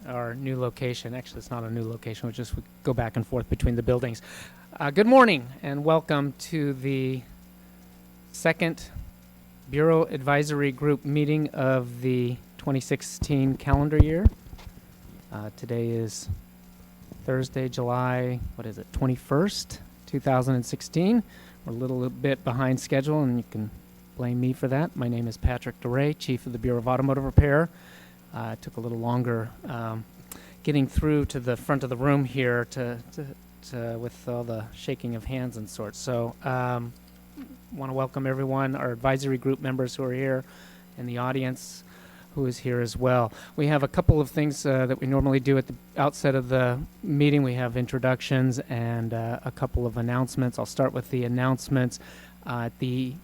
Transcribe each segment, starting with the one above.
our new location. Actually, it's not a new location. We go back and forth between the buildings. Good morning and welcome to the second Bureau Advisory Group meeting of the 2016 calendar year. Today is Thursday, July, 21st, 2016. We're a little bit behind schedule, and you can blame me for that. My name is Patrick DeRay, Chief of the Bureau of Automotive Repair. It took a little longer getting through to the front of the room here with all the shaking of hands and sorts. So want to welcome everyone, our advisory group members who are here, and the audience who is here as well. We have a couple of things that we normally do at the outset of the meeting. We have introductions and a couple of announcements. I'll start with the announcements. At the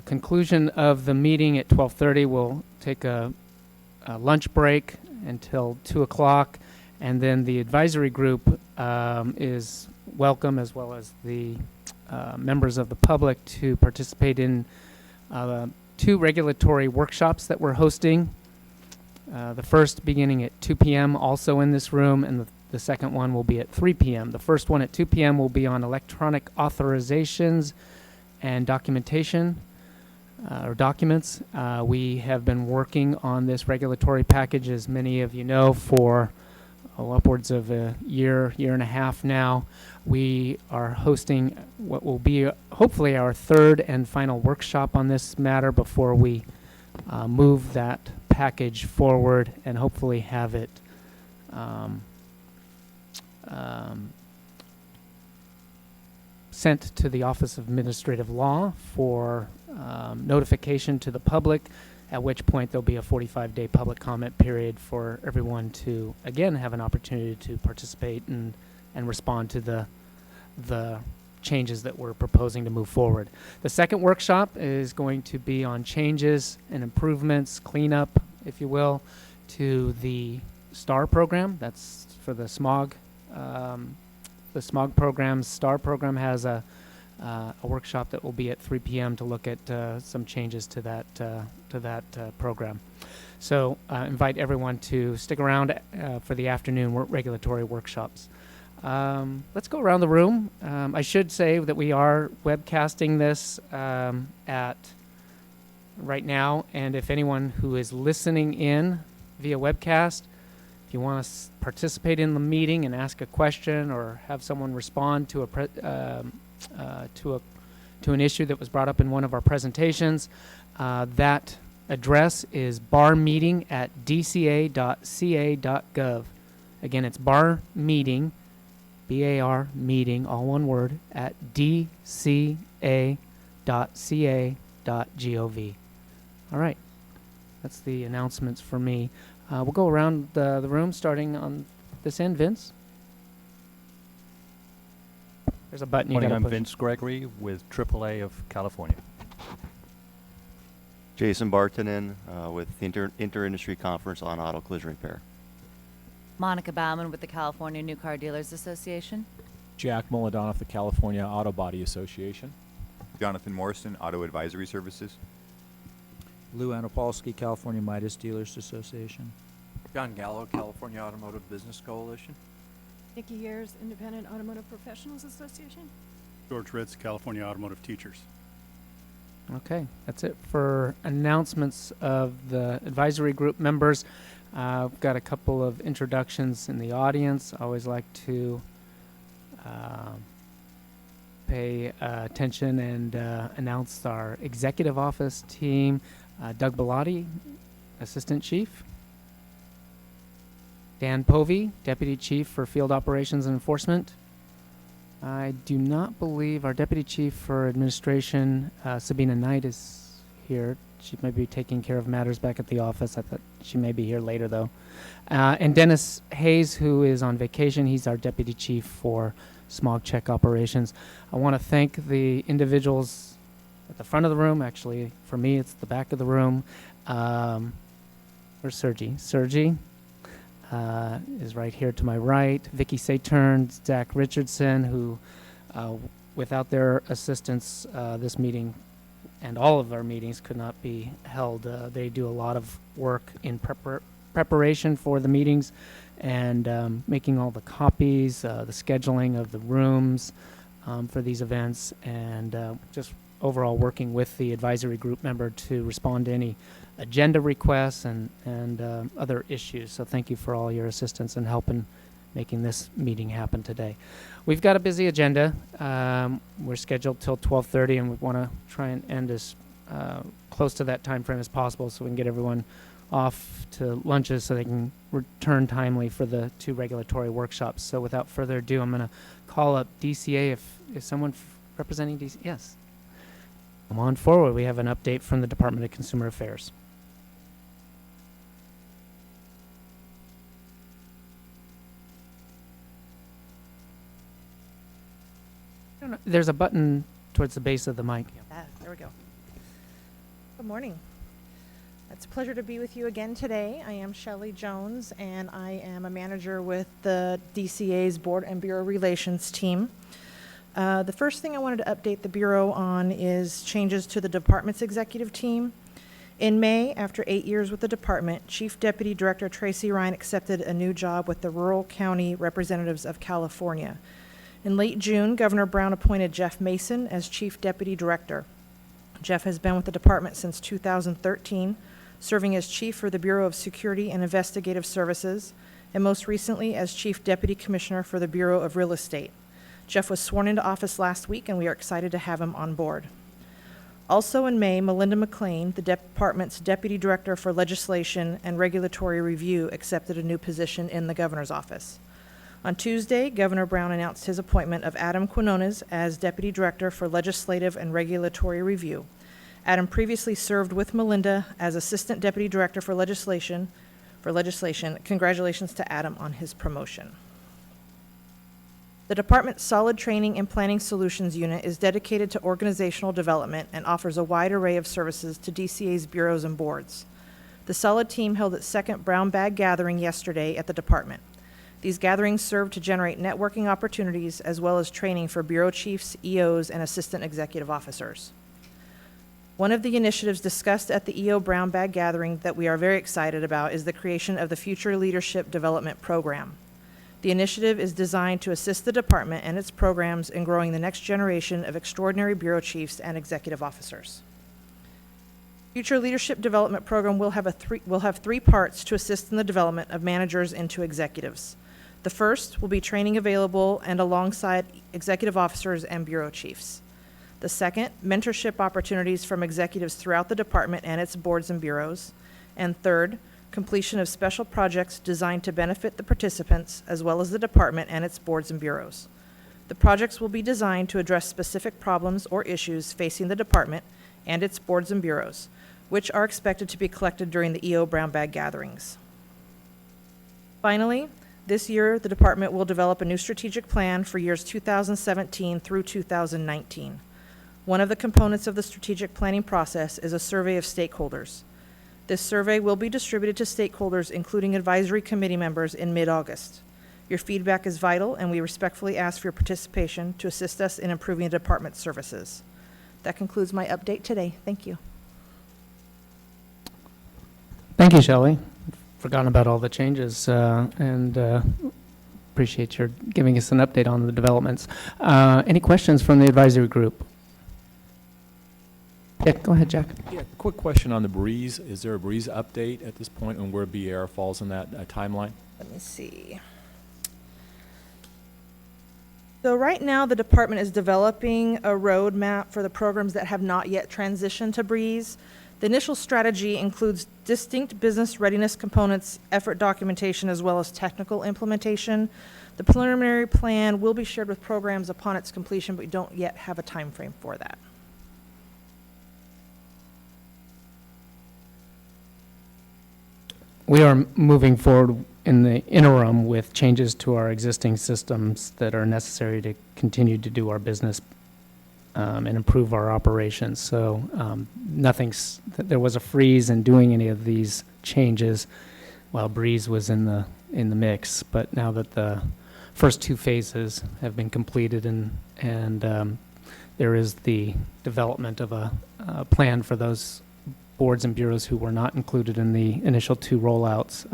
conclusion of the meeting at 12:30, we'll take a lunch break until 2 o'clock, and then the advisory group is welcome, as well as the members of the public, to participate in 2 regulatory workshops that we're hosting. The first beginning at 2 p.m. also in this room, and the second one will be at 3 p.m. The first one at 2 p.m. will be on electronic authorizations and documentation or documents. We have been working on this regulatory package, as many of you know, for upwards of a year and a half now. We are hosting what will be hopefully our third and final workshop on this matter before we move that package forward and hopefully have it sent to the Office of Administrative Law for notification to the public, at which point there'll be a 45-day public comment period for everyone to, again, have an opportunity to participate and respond to the changes that we're proposing to move forward. The second workshop is going to be on changes and improvements, cleanup, if you will, to the STAR program. That's for the smog program. STAR program has a workshop that will be at 3 p.m. to look at some changes to that program. So invite everyone to stick around for the afternoon regulatory workshops. Let's go around the room. I should say that we are webcasting this at right now, and if anyone who is listening in via webcast, if you want to participate in the meeting and ask a question or have someone respond to an issue that was brought up in one of our presentations, that address is barmeeting@dca.ca.gov. Again, it's barmeeting, B-A-R, meeting, all one word, at dca.ca.gov. All right, that's the announcements for me. We'll go around the room, starting on this end. Vince? There's a button you got to push. I'm Vince Gregory with AAA of California. Jason Bartonen with the Inter-Industry Conference on Auto Collision Repair. Monica Bauman with the California New Car Dealers Association. Jack Mulladonoff, the California Auto Body Association. Jonathan Morrison, Auto Advisory Services. Lou Anopolsky, California Midas Dealers Association. John Gallo, California Automotive Business Coalition. Nikki Years, Independent Automotive Professionals Association. George Ritz, California Automotive Teachers. Okay, that's it for announcements of the advisory group members. We've got a couple of introductions in the audience. I always like to pay attention and announce our executive office team. Doug Bellotti, Assistant Chief. Dan Povey, Deputy Chief for Field Operations and Enforcement. I do not believe our Deputy Chief for Administration, Sabina Knight, is here. She may be taking care of matters back at the office. I thought she may be here later, though. And Dennis Hayes, who is on vacation. He's our Deputy Chief for Smog Check Operations. I want to thank the individuals at the front of the room. Actually, for me, it's the back of the room. Where's Sergi? Sergi is right here to my right. Vicky Saturn, Zach Richardson, who, without their assistance, this meeting and all of our meetings could not be held. They do a lot of work in preparation for the meetings and making all the copies, the scheduling of the rooms for these events, and just overall working with the advisory group member to respond to any agenda requests and other issues. So thank you for all your assistance and help in making this meeting happen today. We've got a busy agenda. We're scheduled till 12:30, and we want to try and end as close to that time frame as possible so we can get everyone off to lunches so they can return timely for the 2 regulatory workshops. So without further ado, I'm going to call up DCA if someone representing DCA. Yes. Come on forward. We have an update from the Department of Consumer Affairs. I don't know. There's a button towards the base of the mic. There we go. Good morning. It's a pleasure to be with you again today. I am Shelley Jones, and I am a manager with the DCA's Board and Bureau Relations team. The first thing I wanted to update the Bureau on is changes to the department's executive team. In May, after 8 years with the department, Chief Deputy Director Tracy Ryan accepted a new job with the Rural County Representatives of California. In late June, Governor Brown appointed Jeff Mason as Chief Deputy Director. Jeff has been with the department since 2013, serving as Chief for the Bureau of Security and Investigative Services, and most recently as Chief Deputy Commissioner for the Bureau of Real Estate. Jeff was sworn into office last week, and we are excited to have him on board. Also in May, Melinda McLean, the department's Deputy Director for Legislation and Regulatory Review, accepted a new position in the Governor's office. On Tuesday, Governor Brown announced his appointment of Adam Quinones as Deputy Director for Legislative and Regulatory Review. Adam previously served with Melinda as Assistant Deputy Director for Legislation. Congratulations to Adam on his promotion. The department's Solid Training and Planning Solutions Unit is dedicated to organizational development and offers a wide array of services to DCA's bureaus and boards. The Solid team held its second brown bag gathering yesterday at the department. These gatherings serve to generate networking opportunities as well as training for bureau chiefs, EOs, and assistant executive officers. One of the initiatives discussed at the EO Brown Bag Gathering that we are very excited about is the creation of the Future Leadership Development Program. The initiative is designed to assist the department and its programs in growing the next generation of extraordinary bureau chiefs and executive officers. Future Leadership Development Program will have 3 parts to assist in the development of managers into executives. The first will be training available and alongside executive officers and bureau chiefs. The second, mentorship opportunities from executives throughout the department and its boards and bureaus. And third, completion of special projects designed to benefit the participants as well as the department and its boards and bureaus. The projects will be designed to address specific problems or issues facing the department and its boards and bureaus, which are expected to be collected during the EO Brown Bag gatherings. Finally, this year, the department will develop a new strategic plan for years 2017 through 2019. One of the components of the strategic planning process is a survey of stakeholders. This survey will be distributed to stakeholders, including advisory committee members, in mid-August. Your feedback is vital, and we respectfully ask for your participation to assist us in improving the department's services. That concludes my update today. Thank you. Thank you, Shelley. Forgotten about all the changes and appreciate your giving us an update on the developments. Any questions from the advisory group? Yeah, go ahead, Jack. Yeah, quick question on the Breeze. Is there a Breeze update at this point on where BAR falls in that timeline? Let me see. So right now, the department is developing a roadmap for the programs that have not yet transitioned to Breeze. The initial strategy includes distinct business readiness components, effort documentation, as well as technical implementation. The preliminary plan will be shared with programs upon its completion, but we don't yet have a time frame for that. We are moving forward in the interim with changes to our existing systems that are necessary to continue to do our business and improve our operations. So there was a freeze in doing any of these changes while Breeze was in the mix. But now that the first 2 phases have been completed and there is the development of a plan for those boards and bureaus who were not included in the initial 2 rollouts.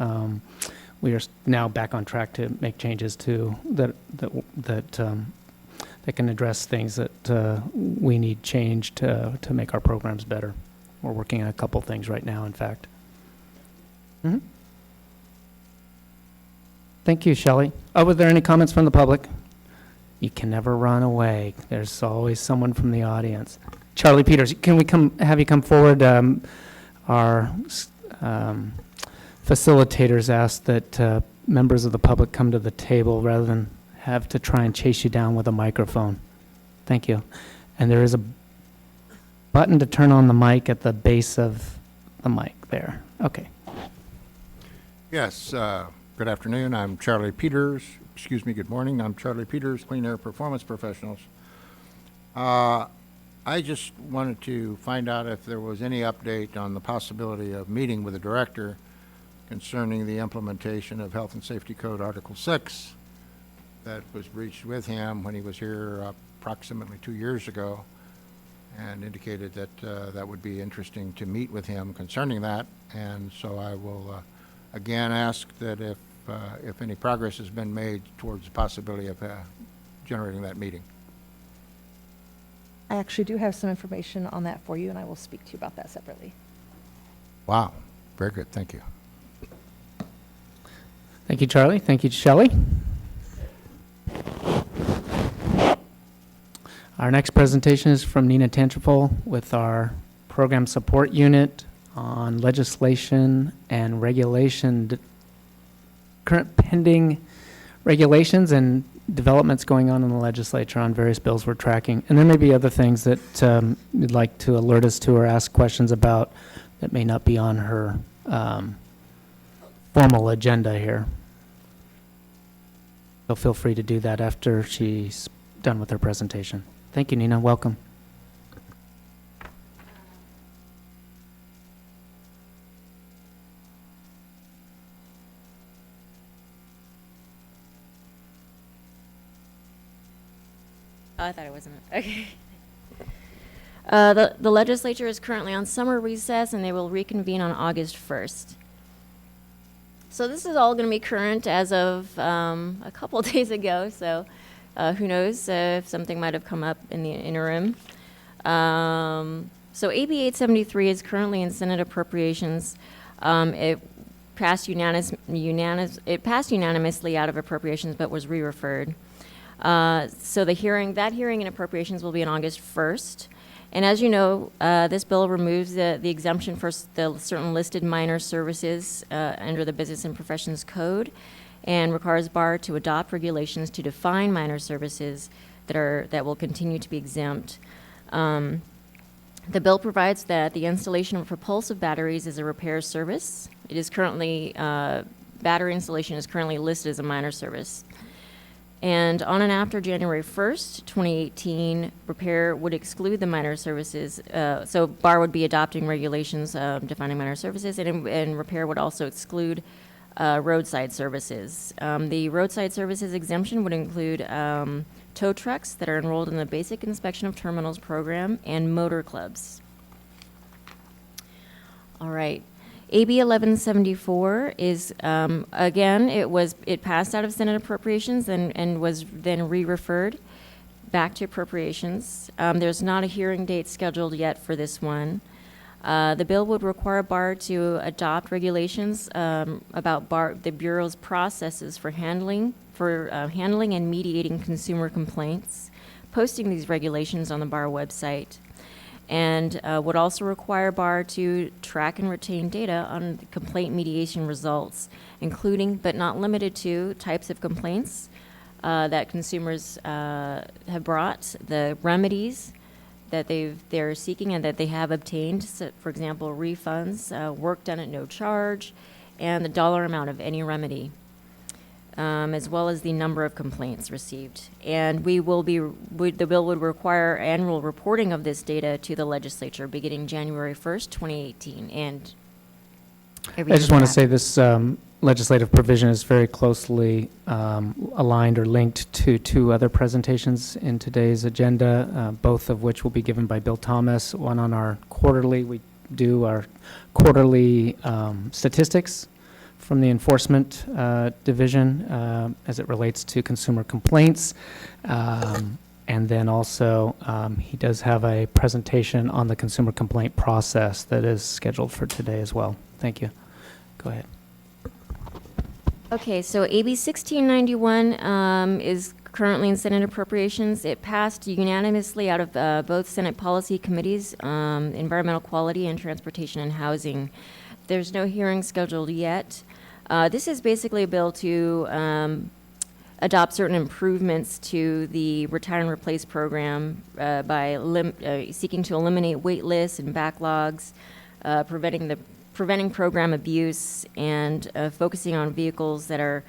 We are now back on track to make changes to that can address things that we need changed to make our programs better. We're working on a couple things right now, in fact. Thank you, Shelley. Oh, were there any comments from the public? You can never run away. There's always someone from the audience. Charley Peters, can we have you come forward? Our facilitators asked that members of the public come to the table rather than have to try and chase you down with a microphone. Thank you. And there is a button to turn on the mic at the base of the mic there. Okay. Yes, good afternoon. I'm Charley Peters. Excuse me, good morning. I'm Charley Peters, Clean Air Performance Professionals. I just wanted to find out if there was any update on the possibility of meeting with the director concerning the implementation of Health and Safety Code Article 6 that was reached with him when he was here approximately 2 years ago, and indicated that that would be interesting to meet with him concerning that. And so I will again ask that if any progress has been made towards the possibility of generating that meeting. I actually do have some information on that for you, and I will speak to you about that separately. Wow, very good, thank you. Thank you, Charlie. Thank you, Shelley. Our next presentation is from Nina Tinterval with our Program Support Unit on legislation and regulation, current pending regulations and developments going on in the legislature on various bills we're tracking. And there may be other things that you'd like to alert us to or ask questions about that may not be on her formal agenda here. So feel free to do that after she's done with her presentation. Thank you, Nina. Welcome. Oh, I thought it wasn't. Okay. The legislature is currently on summer recess, and they will reconvene on August 1st. So this is all going to be current as of a couple days ago, so who knows if something might have come up in the interim. So AB 873 is currently in Senate Appropriations. It passed unanimously out of Appropriations, but was re-referred. So that hearing in Appropriations will be on August 1st. And as you know, this bill removes the exemption for the certain listed minor services under the Business and Professions Code, and requires BAR to adopt regulations to define minor services that will continue to be exempt. The bill provides that the installation of propulsive batteries is a repair service. It is currently, battery installation is currently listed as a minor service. And on and after January 1st, 2018, repair would exclude the minor services. So BAR would be adopting regulations defining minor services, and repair would also exclude roadside services. The roadside services exemption would include tow trucks that are enrolled in the Basic Inspection of Terminals program and motor clubs. All right. AB 1174 is, again, it passed out of Senate Appropriations and was then re-referred back to Appropriations. There's not a hearing date scheduled yet for this one. The bill would require BAR to adopt regulations about the Bureau's processes for handling and mediating consumer complaints, posting these regulations on the BAR website, and would also require BAR to track and retain data on the complaint mediation results, including but not limited to types of complaints that consumers have brought, the remedies that they're seeking and that they have obtained, so, for example, refunds, work done at no charge, and the dollar amount of any remedy, as well as the number of complaints received. And the bill would require annual reporting of this data to the legislature beginning January 1st, 2018. And I just want to say this legislative provision is very closely aligned or linked to 2 other presentations in today's agenda, both of which will be given by Bill Thomas, one on our quarterly. We do our quarterly statistics from the Enforcement Division as it relates to consumer complaints. And then also, he does have a presentation on the consumer complaint process that is scheduled for today as well. Thank you. Go ahead. Okay, so AB 1691 is currently in Senate Appropriations. It passed unanimously out of both Senate Policy Committees, Environmental Quality and Transportation and Housing. There's no hearing scheduled yet. This is basically a bill to adopt certain improvements to the Retire and Replace program by seeking to eliminate wait lists and backlogs, preventing program abuse, and focusing on vehicles that are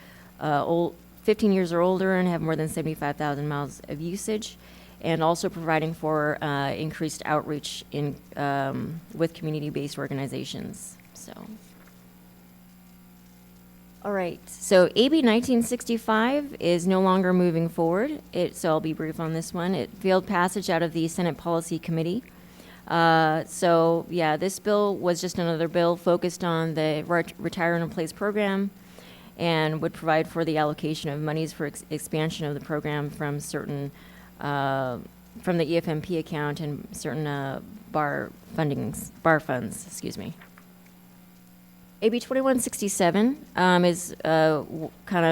15 years or older and have more than 75,000 miles of usage, and also providing for increased outreach in with community-based organizations. So. All right, so AB 1965 is no longer moving forward. So I'll be brief on this one. It failed passage out of the Senate Policy Committee. So yeah, this bill was just another bill focused on the Retire and Replace program, and would provide for the allocation of monies for expansion of the program from certain, from the EFMP account and certain bar funds, excuse me. AB 2167 is kind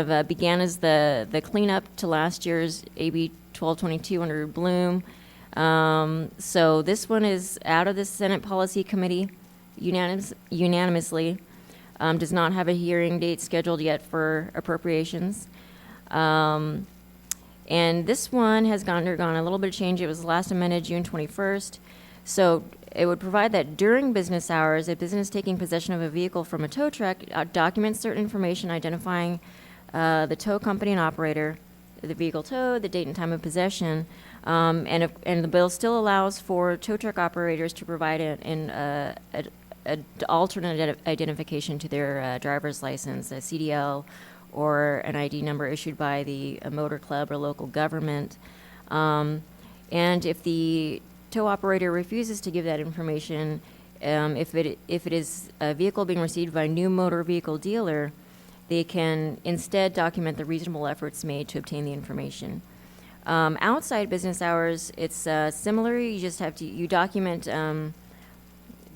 of began as the cleanup to last year's AB 1222 under Bloom. So this one is out of the Senate Policy Committee unanimously. Does not have a hearing date scheduled yet for appropriations. And this one has undergone a little bit of change. It was last amended June 21st. So it would provide that during business hours, a business taking possession of a vehicle from a tow truck documents certain information identifying the tow company and operator, the vehicle towed, the date and time of possession, and the bill still allows for tow truck operators to provide an alternate identification to their driver's license, a CDL, or an ID number issued by a motor club or local government. And if the tow operator refuses to give that information, if it is a vehicle being received by a new motor vehicle dealer, they can instead document the reasonable efforts made to obtain the information. Outside business hours, it's similar. You just have to document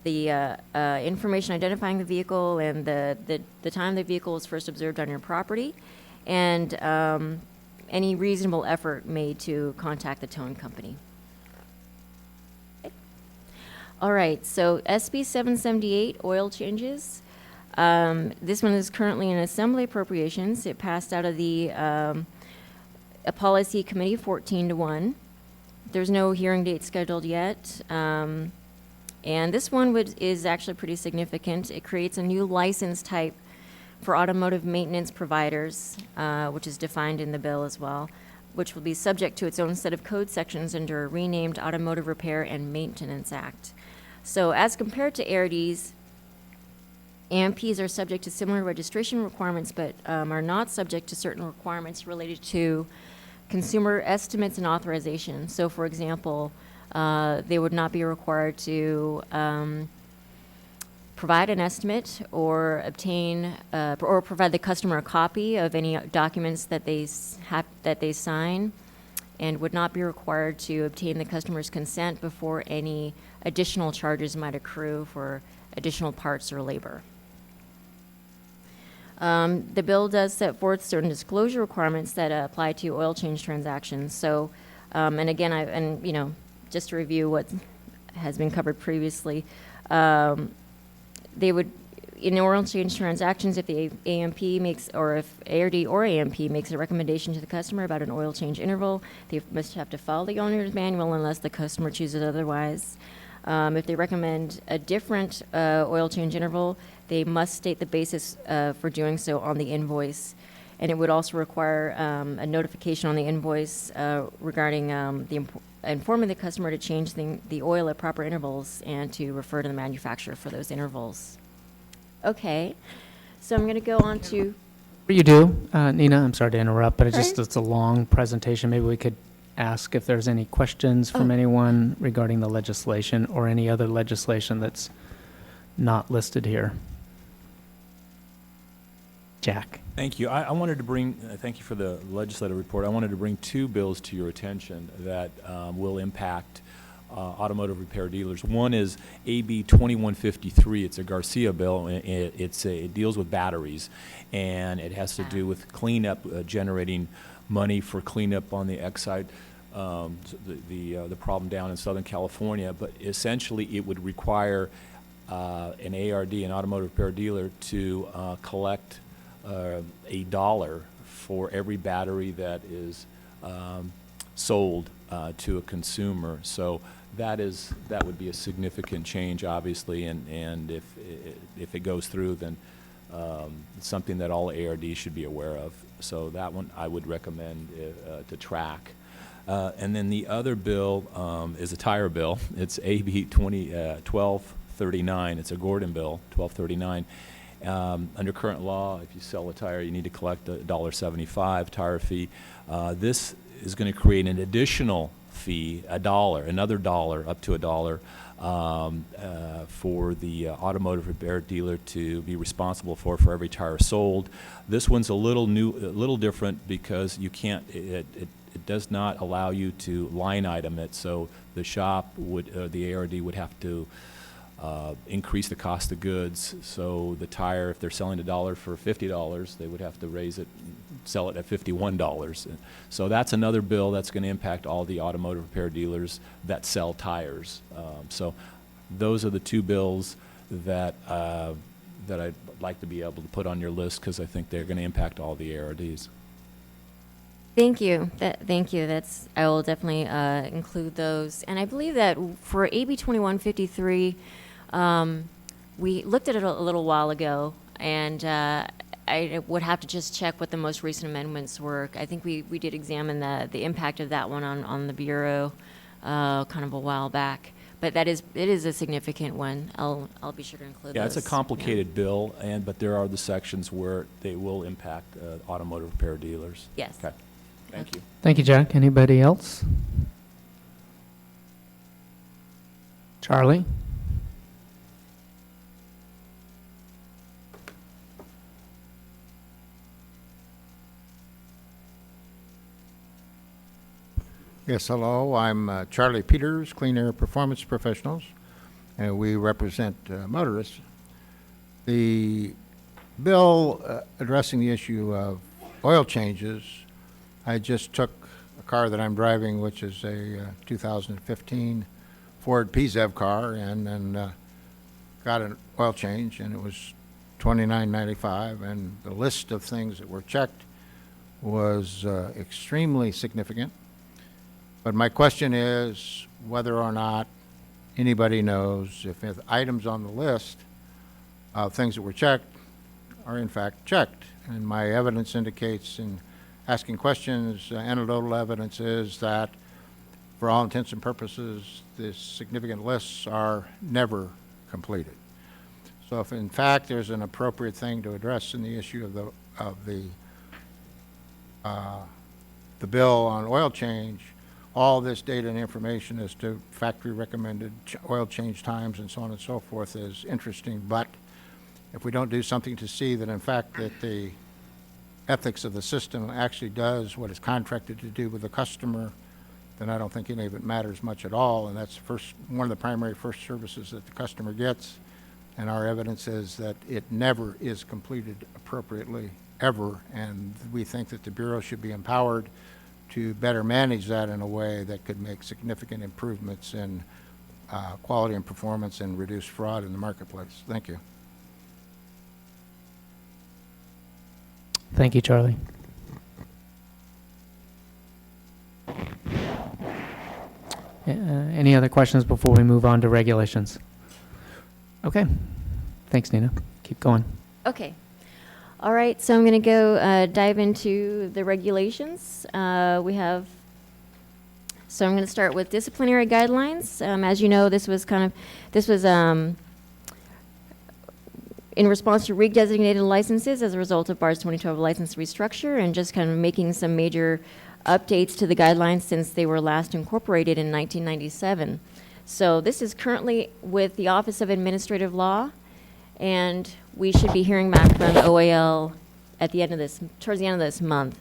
the information identifying the vehicle and the time the vehicle was first observed on your property, and any reasonable effort made to contact the towing company. All right, so SB 778, oil changes. This one is currently in Assembly Appropriations. It passed out of the a Policy Committee 14-1. There's no hearing date scheduled yet. And this one is actually pretty significant. It creates a new license type for automotive maintenance providers, which is defined in the bill as well, which will be subject to its own set of code sections under a renamed Automotive Repair and Maintenance Act. So as compared to ARDs, AMPs are subject to similar registration requirements, but are not subject to certain requirements related to consumer estimates and authorization. So for example, they would not be required to provide an estimate or obtain or provide the customer a copy of any documents that they sign, and would not be required to obtain the customer's consent before any additional charges might accrue for additional parts or labor. The bill does set forth certain disclosure requirements that apply to oil change transactions. So, and again, just to review what has been covered previously, they would, in oil change transactions, if the AMP makes, or if ARD or AMP makes a recommendation to the customer about an oil change interval, they must have to follow the owner's manual unless the customer chooses otherwise. If they recommend a different oil change interval, they must state the basis for doing so on the invoice. And it would also require a notification on the invoice regarding informing the customer to change the oil at proper intervals and to refer to the manufacturer for those intervals. Okay, so I'm going to go on to... You do, Nina, I'm sorry to interrupt, but Right. it's a long presentation. Maybe we could ask if there's any questions from anyone regarding the legislation or any other legislation that's not listed here. Jack. Thank you. I wanted to bring, thank you for the legislative report. I wanted to bring two bills to your attention that will impact automotive repair dealers. One is AB 2153. It's a Garcia bill. It deals with batteries, and it has to do with cleanup, generating money for cleanup on the Exide, the problem down in Southern California. But essentially, it would require an ARD, an automotive repair dealer, to collect $1 for every battery that is sold to a consumer. So that would be a significant change, obviously, and if it goes through, then it's something that all ARDs should be aware of. So that one I would recommend to track. And then the other bill is a tire bill. It's AB 1239. It's a Gordon bill, 1239. Under current law, if you sell a tire, you need to collect a $1.75 tire fee. This is going to create an additional fee, another dollar, up to $1, for the automotive repair dealer to be responsible for every tire sold. This one's a little different because you can't. It does not allow you to line item it. So the shop would, the ARD would have to increase the cost of goods. So the tire, if they're selling $1 for $50, they would have to raise it, sell it at $51. So that's another bill that's going to impact all the automotive repair dealers that sell tires. So those are the two bills that that I'd like to be able to put on your list because I think they're going to impact all the ARDs. Thank you. Thank you. I will definitely include those. And I believe that for AB 2153, we looked at it a little while ago, and I would have to just check what the most recent amendments were. I think we did examine the impact of that one on the Bureau kind of a while back. But it is a significant one. I'll be sure to include those. Yeah, it's a complicated bill, but there are the sections where they will impact automotive repair dealers. Yes. Okay. Thank you. Thank you, Jack. Anybody else? Charlie? Yes, hello. I'm Charley Peters, Clean Air Performance Professionals, and we represent motorists. The bill addressing the issue of oil changes, I just took a car that I'm driving, which is a 2015 Ford PZEV car, and then got an oil change, and it was $29.95, and the list of things that were checked was extremely significant. But my question is whether or not anybody knows if items on the list of things that were checked are in fact checked. And my evidence indicates in asking questions, anecdotal evidence is that for all intents and purposes, the significant lists are never completed. So if in fact there's an appropriate thing to address in the issue of the bill on oil change, all this data and information as to factory recommended oil change times and so on and so forth is interesting, but if we don't do something to see that in fact that the ethics of the system actually does what it's contracted to do with the customer, then I don't think any of it matters much at all, and that's one of the primary first services that the customer gets, and our evidence is that it never is completed appropriately, ever, and we think that the Bureau should be empowered to better manage that in a way that could make significant improvements in quality and performance and reduce fraud in the marketplace. Thank you. Thank you, Charlie. Any other questions before we move on to regulations? Okay. Thanks, Nina. Keep going. Okay. All right, so I'm going to go dive into the regulations. So I'm going to start with disciplinary guidelines. As you know, this was in response to redesignated licenses as a result of BAR's 2012 license restructure, and just kind of making some major updates to the guidelines since they were last incorporated in 1997. So this is currently with the Office of Administrative Law. And we should be hearing back from OAL at the end of this, towards the end of this month.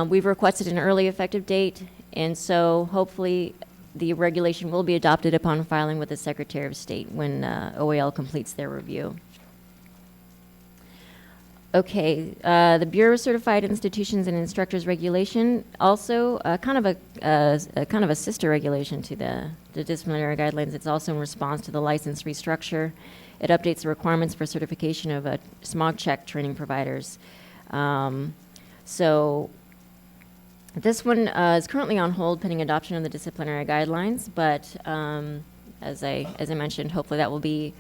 We've requested an early effective date, and so hopefully the regulation will be adopted upon filing with the Secretary of State when OAL completes their review. Okay, the Bureau of Certified Institutions and Instructors Regulation, also kind of a sister regulation to the disciplinary guidelines. It's also in response to the license restructure. It updates the requirements for certification of smog check training providers. So this one is currently on hold pending adoption of the disciplinary guidelines, but as I mentioned, hopefully that will be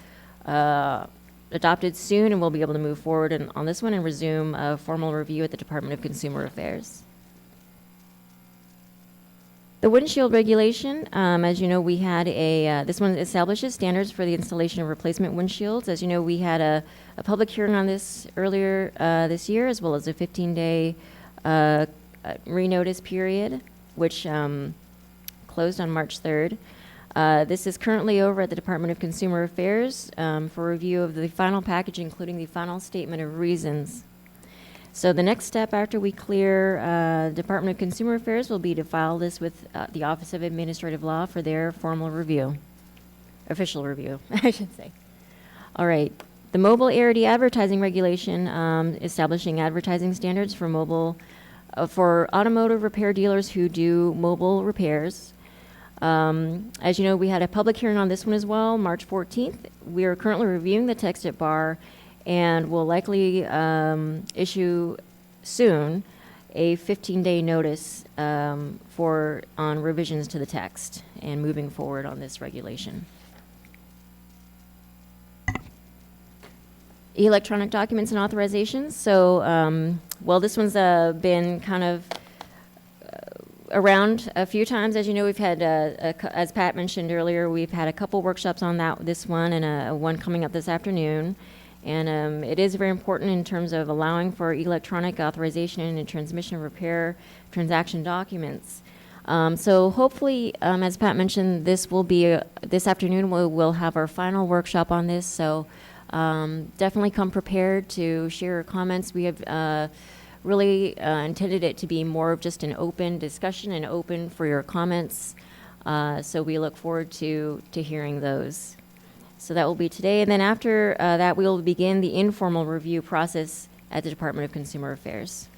adopted soon, and we'll be able to move forward on this one and resume a formal review at the Department of Consumer Affairs. The windshield regulation, as you know, we had this one establishes standards for the installation of replacement windshields. As you know, we had a public hearing on this earlier this year, as well as a 15-day renotice period, which closed on March 3rd. This is currently over at the Department of Consumer Affairs for review of the final package, including the final statement of reasons. So the next step after we clear Department of Consumer Affairs will be to file this with the Office of Administrative Law for their formal review, official review, I should say. All right. The mobile ARD advertising regulation establishing advertising standards for for automotive repair dealers who do mobile repairs. As you know, we had a public hearing on this one as well, March 14th. We are currently reviewing the text at bar and will likely issue soon a 15-day notice on revisions to the text and moving forward on this regulation. Electronic documents and authorizations. So, well, this one's been kind of around a few times. As you know, we've had, as Pat mentioned earlier, we've had a couple workshops on this one and one coming up this afternoon. And it is very important in terms of allowing for electronic authorization and transmission of repair transaction documents. So hopefully, as Pat mentioned, this will be, this afternoon we'll have our final workshop on this. So definitely come prepared to share your comments. We have really intended it to be more of just an open discussion and open for your comments. So we look forward to hearing those. So that will be today. And then after that, we will begin the informal review process at the Department of Consumer Affairs.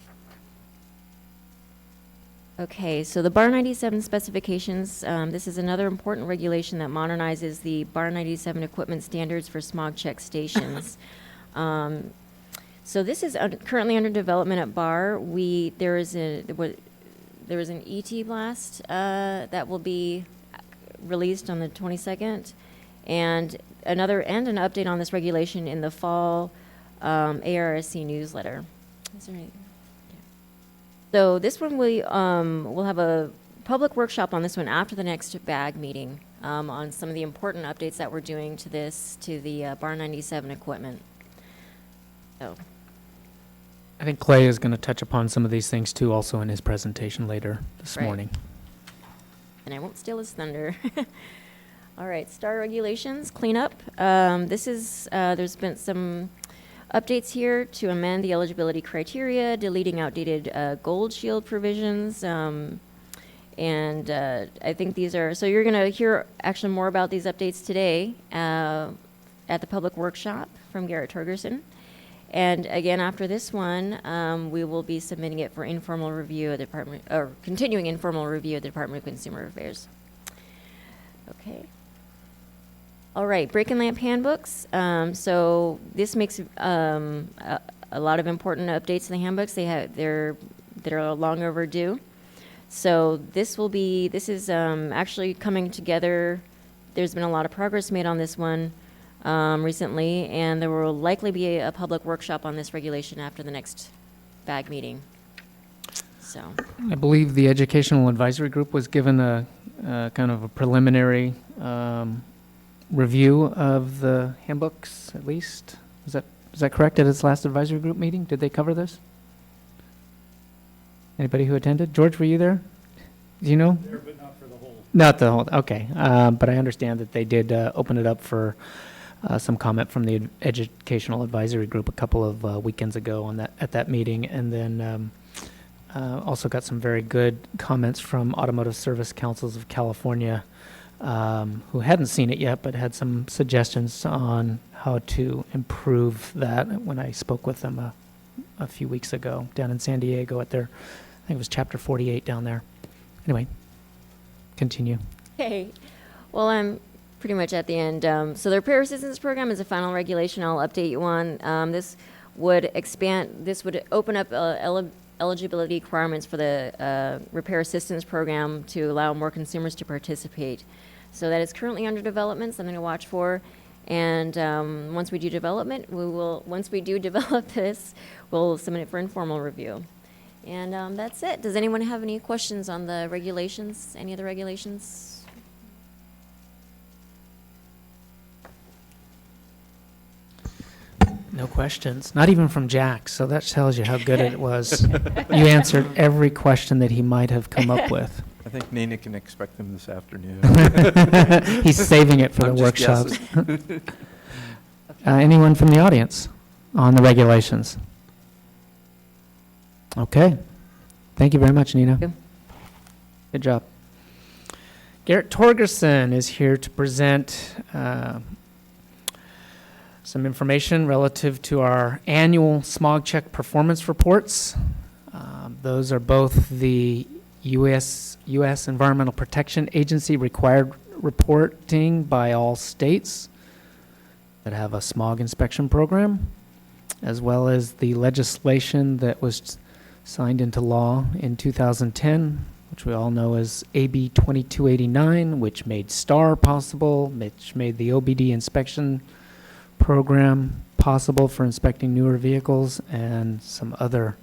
Okay, so the Bar 97 specifications, this is another important regulation that modernizes the Bar 97 equipment standards for smog check stations. So this is currently under development at Bar. There is an ET blast that will be released on the 22nd, and an update on this regulation in the fall ARSC newsletter. Is there any? So this one we'll have a public workshop on this one after the next BAG meeting on some of the important updates that we're doing to the Bar 97 equipment. So. I think Clay is going to touch upon some of these things too, also in his presentation later this morning. And I won't steal his thunder. All right, STAR regulations, cleanup. There's been some updates here to amend the eligibility criteria, deleting outdated gold shield provisions. And I think these are, so you're going to hear actually more about these updates today at the public workshop from Garrett Torgerson. And again, after this one, we will be submitting it for informal review at continuing informal review at the Department of Consumer Affairs. Okay. All right, brake and lamp handbooks. So this makes a lot of important updates to the handbooks. They're long overdue. So this is actually coming together. There's been a lot of progress made on this one recently, and there will likely be a public workshop on this regulation after the next BAG meeting. So I believe the Educational Advisory Group was given a kind of a preliminary review of the handbooks, at least. Is that correct, at its last advisory group meeting? Did they cover this? Anybody who attended? George, were you there? Do you know? There, but not for the whole. Not the whole, okay. But I understand that they did open it up for some comment from the Educational Advisory Group a couple of weekends ago at that meeting, and then also got some very good comments from Automotive Service Councils of California, who hadn't seen it yet, but had some suggestions on how to improve that when I spoke with them a few weeks ago down in San Diego at their, I think it was Chapter 48 down there. Anyway, continue. Okay. Well, I'm pretty much at the end. So the Repair Assistance Program is a final regulation I'll update you on. This would open up eligibility requirements for the Repair Assistance Program to allow more consumers to participate. So that is currently under development, something to watch for. And once we do develop this, we'll submit it for informal review. And that's it. Does anyone have any questions on the regulations, any of the regulations? No questions, not even from Jack, so that tells you how good it was. You answered every question that he might have come up with. I think Nina can expect them this afternoon. He's saving it for I'm the just workshops. Anyone from the audience on the regulations? Okay. Thank you very much, Nina. Thank you. Good job. Garrett Torgerson is here to present some information relative to our annual smog check performance reports. Those are both the U.S. Environmental Protection Agency required reporting by all states that have a smog inspection program, as well as the legislation that was signed into law in 2010, which we all know as AB 2289, which made STAR possible, which made the OBD inspection program possible for inspecting newer vehicles, and some other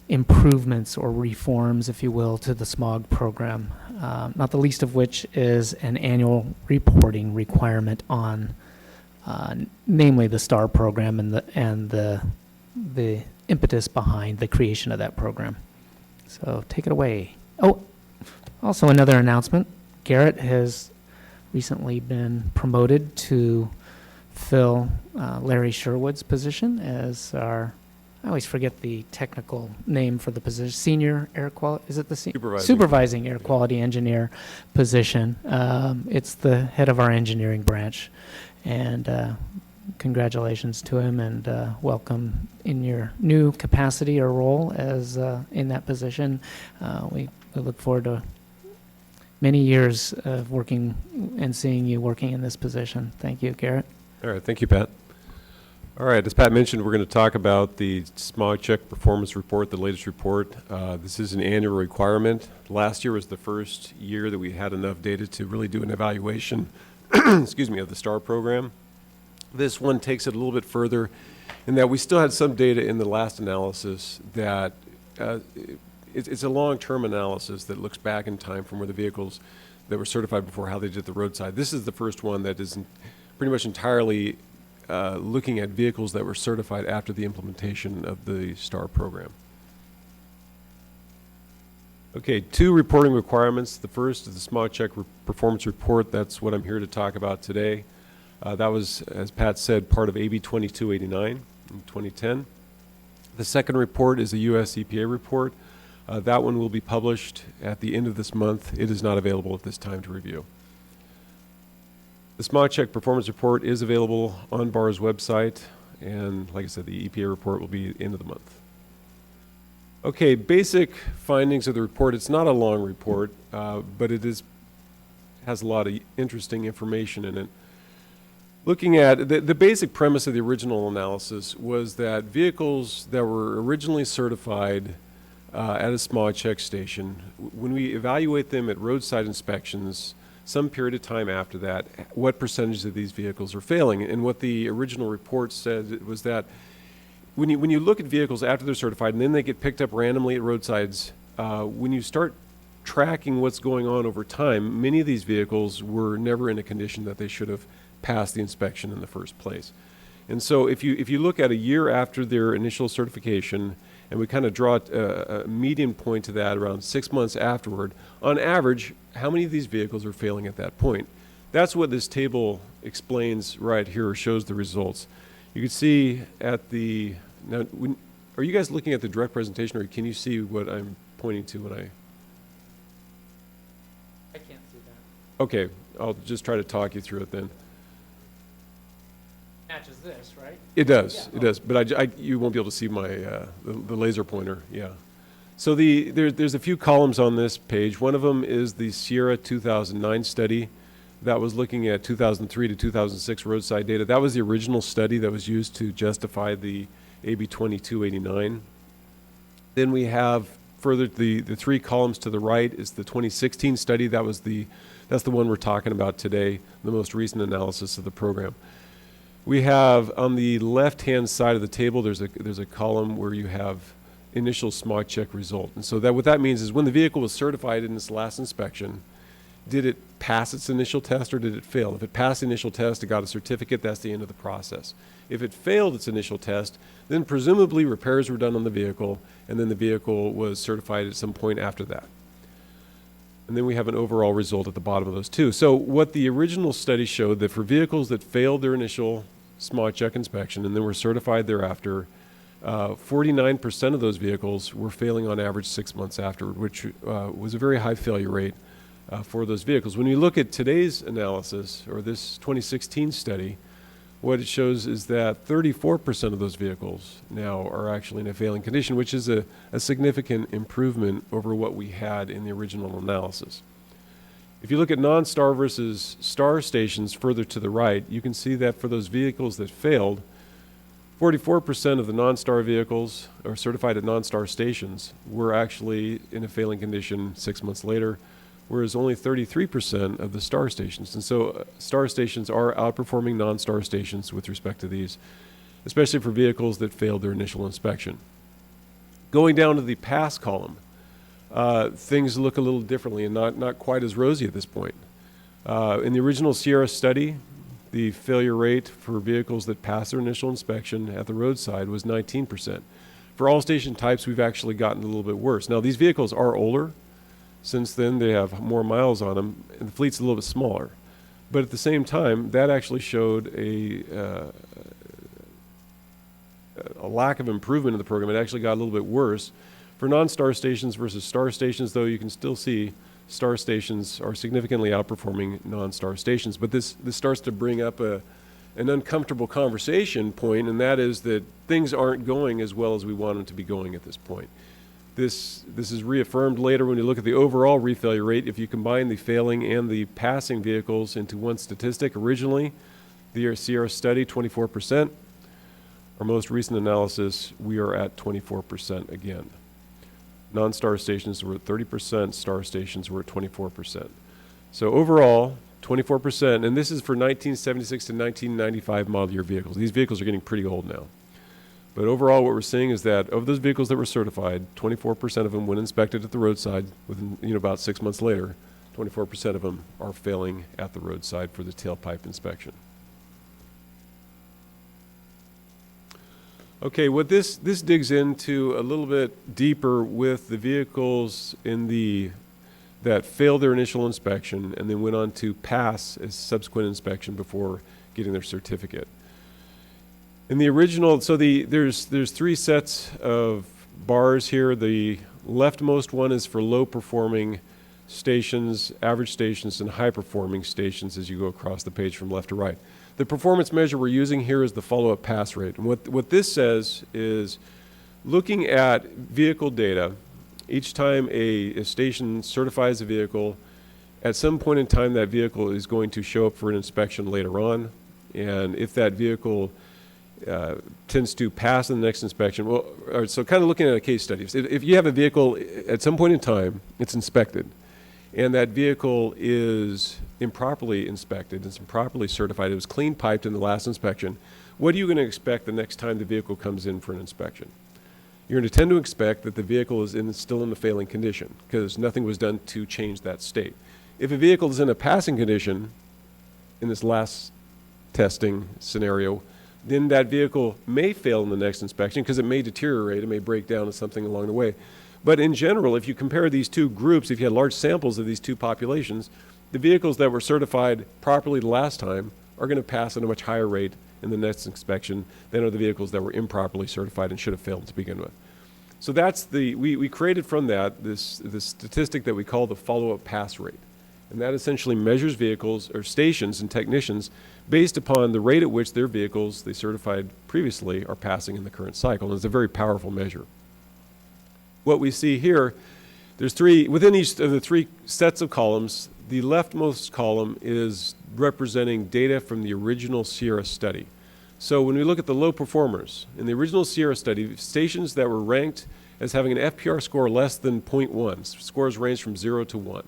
improvements or reforms, if you will, to the smog program, not the least of which is an annual reporting requirement on namely the STAR program and the impetus behind the creation of that program. So take it away. Oh, also another announcement. Garrett has recently been promoted to fill Larry Sherwood's position as our, I always forget the technical name for the position, senior air quality, is it the supervising air quality engineer position. It's the head of our engineering branch. And congratulations to him, and welcome in your new capacity or role as in that position. We look forward to many years of working and seeing you working in this position. Thank you, Garrett. All right, thank you, Pat. All right, as Pat mentioned, we're going to talk about the Smog Check Performance Report, the latest report. This is an annual requirement. Last year was the first year that we had enough data to really do an evaluation excuse me, of the STAR program. This one takes it a little bit further in that we still had some data in the last analysis that it's a long-term analysis that looks back in time from where the vehicles that were certified before, how they did the roadside. This is the first one that is pretty much entirely looking at vehicles that were certified after the implementation of the STAR program. Okay, 2 reporting requirements. The first is the Smog Check Performance Report. That's what I'm here to talk about today. That was, as Pat said, part of AB 2289 in 2010. The second report is a U.S. EPA report. That one will be published at the end of this month. It is not available at this time to review. The Smog Check Performance Report is available on BAR's website, and like I said, the EPA report will be at the end of the month. Okay, basic findings of the report. It's not a long report, but it has a lot of interesting information in it. Looking at the basic premise of the original analysis was that vehicles that were originally certified at a smog check station, when we evaluate them at roadside inspections, some period of time after that, what percentage of these vehicles are failing. And what the original report said was that when you look at vehicles after they're certified and then they get picked up randomly at roadsides, when you start tracking what's going on over time, many of these vehicles were never in a condition that they should have passed the inspection in the first place. And so if you look at a year after their initial certification, and we kind of draw a median point to that around 6 months afterward, on average, how many of these vehicles are failing at that point? That's what this table explains right here, or shows the results. You can see at the, now, are you guys looking at the direct presentation, or can you see what I'm pointing to when I? I can't see that. Okay, I'll just try to talk you through it then. Matches this, right? It does, Yeah. it does, but you won't be able to see my, the laser pointer, yeah. So there's a few columns on this page. One of them is the Sierra 2009 study that was looking at 2003 to 2006 roadside data. That was the original study that was used to justify the AB 2289. Then we have further, the three columns to the right is the 2016 study. That's the one we're talking about today, the most recent analysis of the program. We have on the left-hand side of the table, there's a column where you have initial smog check result. And so what that means is when the vehicle was certified in its last inspection, did it pass its initial test or did it fail? If it passed the initial test, it got a certificate, that's the end of the process. If it failed its initial test, then presumably repairs were done on the vehicle, and then the vehicle was certified at some point after that. And then we have an overall result at the bottom of those two. So what the original study showed, that for vehicles that failed their initial smog check inspection and then were certified thereafter, 49% of those vehicles were failing on average 6 months afterward, which was a very high failure rate for those vehicles. When you look at today's analysis, or this 2016 study, what it shows is that 34% of those vehicles now are actually in a failing condition, which is a significant improvement over what we had in the original analysis. If you look at non-star versus star stations further to the right, you can see that for those vehicles that failed, 44% of the non-star vehicles, or certified at non-star stations, were actually in a failing condition 6 months later, whereas only 33% of the star stations. And so star stations are outperforming non-star stations with respect to these, especially for vehicles that failed their initial inspection. Going down to the pass column, things look a little differently and not quite as rosy at this point. In the original Sierra study, the failure rate for vehicles that passed their initial inspection at the roadside was 19%. For all station types, we've actually gotten a little bit worse. Now, these vehicles are older. Since then, they have more miles on them, and the fleet's a little bit smaller. But at the same time, that actually showed a lack of improvement in the program. It actually got a little bit worse. For non-star stations versus star stations, though, you can still see star stations are significantly outperforming non-star stations. But this starts to bring up an uncomfortable conversation point, and that is that things aren't going as well as we want them to be going at this point. This is reaffirmed later when you look at the overall refailure rate. If you combine the failing and the passing vehicles into one statistic, originally, the Sierra study, 24%. Our most recent analysis, we are at 24% again. Non-star stations were at 30%, star stations were at 24%. So overall, 24%, and this is for 1976 to 1995 model year vehicles. These vehicles are getting pretty old now. But overall, what we're seeing is that of those vehicles that were certified, 24% of them, when inspected at the roadside, within about 6 months later, 24% of them are failing at the roadside for the tailpipe inspection. Okay, what this digs into a little bit deeper with the vehicles that failed their initial inspection and then went on to pass a subsequent inspection before getting their certificate. In the original, so there's three sets of bars here. The leftmost one is for low-performing stations, average stations, and high-performing stations as you go across the page from left to right. The performance measure we're using here is the follow-up pass rate. And what this says is looking at vehicle data, each time a station certifies a vehicle, at some point in time that vehicle is going to show up for an inspection later on. And if that vehicle tends to pass in the next inspection. Well, so kind of looking at a case study. If you have a vehicle at some point in time, it's inspected, and that vehicle is improperly inspected, it's improperly certified, it was clean piped in the last inspection, what are you going to expect the next time the vehicle comes in for an inspection? You're going to tend to expect that the vehicle is still in a failing condition because nothing was done to change that state. If a vehicle is in a passing condition in this last testing scenario, then that vehicle may fail in the next inspection because it may deteriorate, it may break down to something along the way. But in general, if you compare these two groups, if you had large samples of these two populations, the vehicles that were certified properly the last time are going to pass at a much higher rate in the next inspection than are the vehicles that were improperly certified and should have failed to begin with. So that's we created from that this statistic that we call the follow-up pass rate. And that essentially measures vehicles or stations and technicians based upon the rate at which their vehicles they certified previously are passing in the current cycle. And it's a very powerful measure. What we see here, there's within each of the three sets of columns, the leftmost column is representing data from the original Sierra study. So when we look at the low performers, in the original Sierra study, stations that were ranked as having an FPR score less than 0.1, scores range from 0 to 1.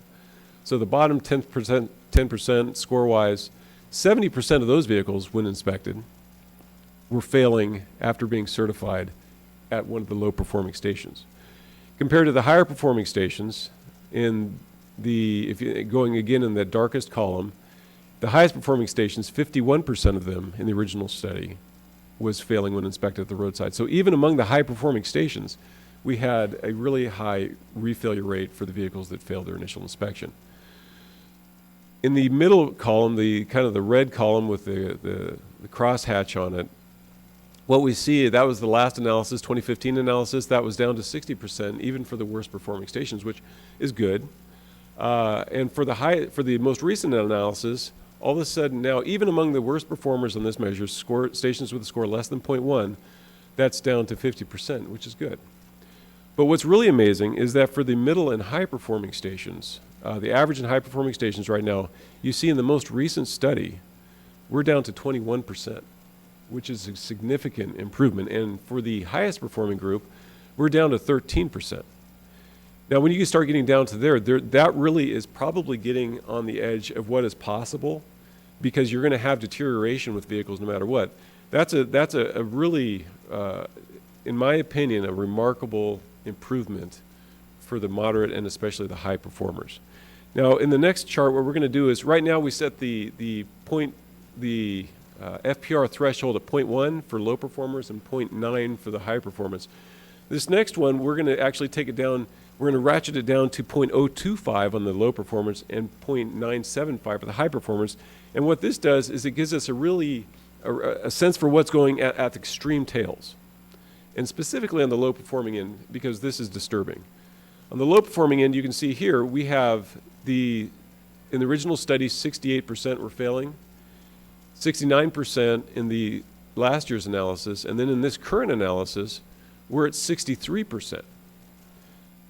So the bottom 10% score-wise, 70% of those vehicles, when inspected, were failing after being certified at one of the low-performing stations. Compared to the higher-performing stations, going again in the darkest column, the highest-performing stations, 51% of them in the original study was failing when inspected at the roadside. So even among the high-performing stations, we had a really high refailure rate for the vehicles that failed their initial inspection. In the middle column, the kind of the red column with the crosshatch on it, what we see, that was the last analysis, 2015 analysis, that was down to 60%, even for the worst performing stations, which is good. And for the most recent analysis, all of a sudden now, even among the worst performers on this measure, stations with a score less than 0.1, that's down to 50%, which is good. But what's really amazing is that for the middle and high performing stations, the average and high performing stations right now, you see in the most recent study, we're down to 21%, which is a significant improvement. And for the highest performing group, we're down to 13%. Now, when you start getting down to there, that really is probably getting on the edge of what is possible, because you're going to have deterioration with vehicles no matter what. That's a really, in my opinion, a remarkable improvement for the moderate and especially the high performers. Now, in the next chart, what we're going to do is, right now we set the FPR threshold at 0.1 for low performers and 0.9 for the high performance. This next one, we're going to actually take it down, we're going to ratchet it down to 0.025 on the low performers and 0.975 for the high performers. And what this does is it gives us a sense for what's going at the extreme tails. And specifically on the low performing end, because this is disturbing. On the low performing end, you can see here, we have in the original study, 68% were failing, 69% in the last year's analysis, and then in this current analysis, we're at 63%.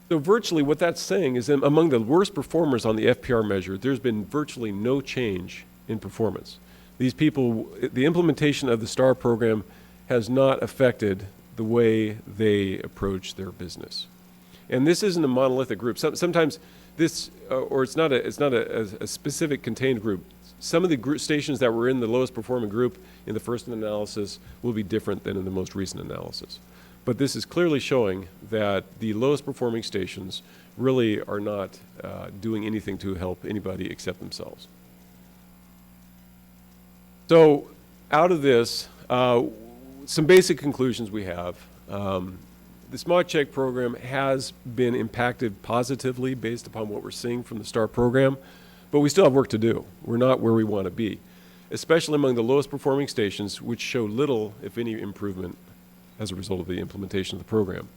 So virtually what that's saying is that among the worst performers on the FPR measure, there's been virtually no change in performance. These people, the implementation of the STAR program has not affected the way they approach their business. And this isn't a monolithic group. Sometimes this, or it's not a specific contained group. Some of the stations that were in the lowest performing group in the first analysis will be different than in the most recent analysis. But this is clearly showing that the lowest performing stations really are not doing anything to help anybody except themselves. So out of this, some basic conclusions we have. The Smog Check program has been impacted positively based upon what we're seeing from the STAR program, but we still have work to do. We're not where we want to be, especially among the lowest performing stations, which show little, if any, improvement as a result of the implementation of the program.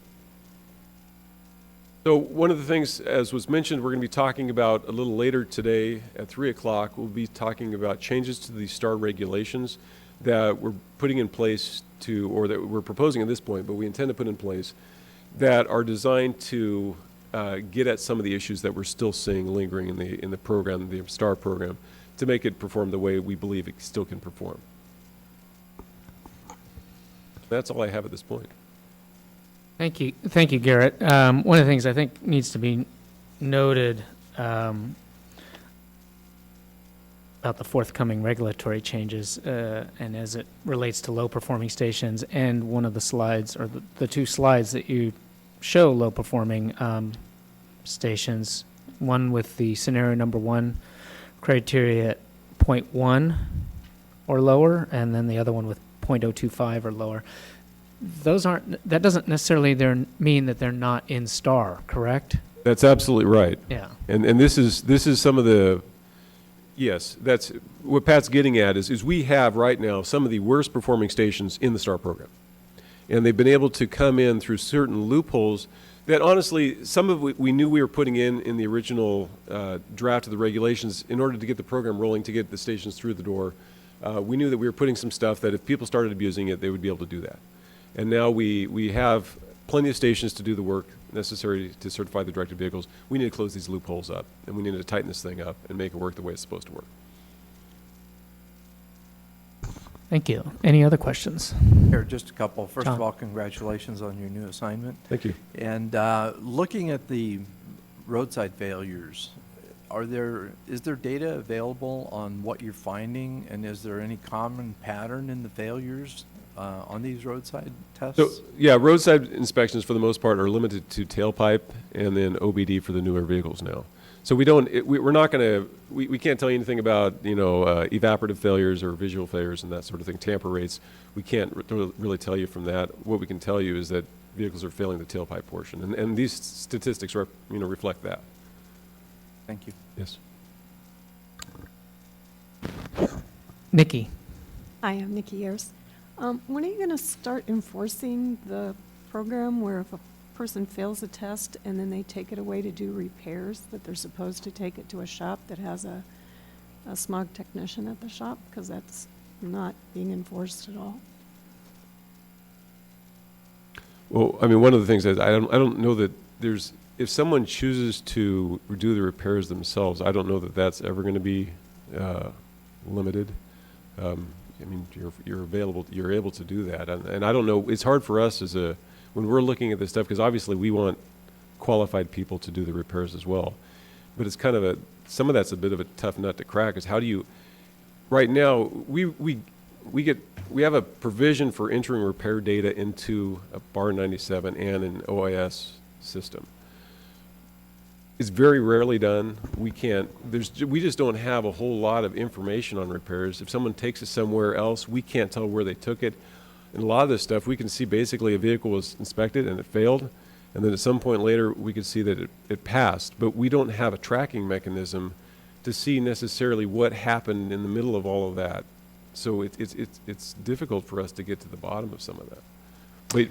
So one of the things, as was mentioned, we're going to be talking about a little later today at 3 o'clock, we'll be talking about changes to the STAR regulations that we're putting in place or that we're proposing at this point, but we intend to put in place, that are designed to get at some of the issues that we're still seeing lingering in the program, the STAR program, to make it perform the way we believe it still can perform. That's all I have at this point. Thank you, Garrett. One of the things I think needs to be noted about the forthcoming regulatory changes, and as it relates to low-performing stations, and one of the slides, or the two slides that you show low-performing stations, one with the scenario number 1 criteria at 0.1 or lower, and then the other one with 0.025 or lower. That doesn't necessarily mean that they're not in STAR, correct? That's absolutely right. Yeah. And this is some of the Yes, that's, what Pat's getting at is we have right now some of the worst performing stations in the STAR program. And they've been able to come in through certain loopholes that honestly, some of we knew we were putting in the original draft of the regulations in order to get the program rolling, to get the stations through the door. We knew that we were putting some stuff that if people started abusing it, they would be able to do that. And now we have plenty of stations to do the work necessary to certify the directed vehicles. We need to close these loopholes up, and we need to tighten this thing up and make it work the way it's supposed to work. Thank you. Any other questions? Here, just a couple. First John. of all, congratulations on your new assignment. Thank you. And looking at the roadside failures, is there data available on what you're finding, and is there any common pattern in the failures on these roadside tests? So, yeah, roadside inspections for the most part are limited to tailpipe and then OBD for the newer vehicles now. So we're not going to, we can't tell you anything about, evaporative failures or visual failures and that sort of thing, tamper rates. We can't really tell you from that. What we can tell you is that vehicles are failing the tailpipe portion, and these statistics reflect that. Thank you. Yes. Nikki? Hi, I'm Nikki Ayers. When are you going to start enforcing the program where if a person fails a test and then they take it away to do repairs, that they're supposed to take it to a shop that has a smog technician at the shop? Because that's not being enforced at all. Well, I mean, one of the things is I don't know that there's, if someone chooses to do the repairs themselves, I don't know that that's ever going to be limited. I mean, you're able to do that, and I don't know. It's hard for us when we're looking at this stuff, because obviously we want qualified people to do the repairs as well. But it's kind of some of that's a bit of a tough nut to crack. Is how do you? Right now, we have a provision for entering repair data into a BAR 97 and an OIS system. It's very rarely done. We just don't have a whole lot of information on repairs. If someone takes it somewhere else, we can't tell where they took it. And a lot of this stuff, we can see basically a vehicle was inspected and it failed, and then at some point later, we could see that it passed. But we don't have a tracking mechanism to see necessarily what happened in the middle of all of that. So it's difficult for us to get to the bottom of some of that.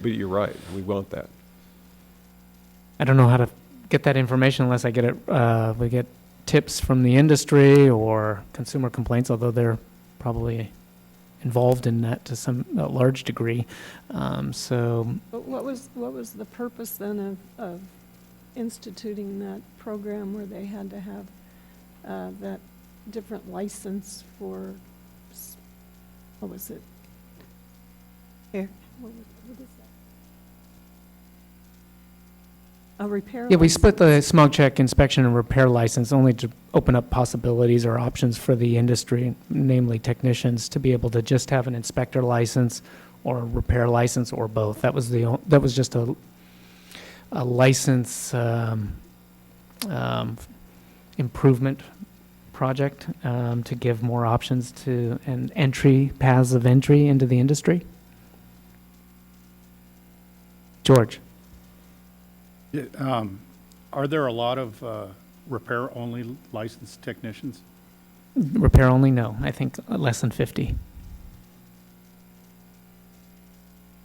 But you're right, we want that. I don't know how to get that information unless I get it. We get tips from the industry or consumer complaints, although they're probably involved in that to some large degree. So. But what was the purpose then of instituting that program where they had to have that different license for? What was it? Here. What is that? A repair Yeah, we split the license. smog check inspection and repair license only to open up possibilities or options for the industry, namely technicians, to be able to just have an inspector license or a repair license or both. That was just a license improvement project to give more options to and paths of entry into the industry. George. Are there a lot of repair-only licensed technicians? Repair only, no. I think less than 50.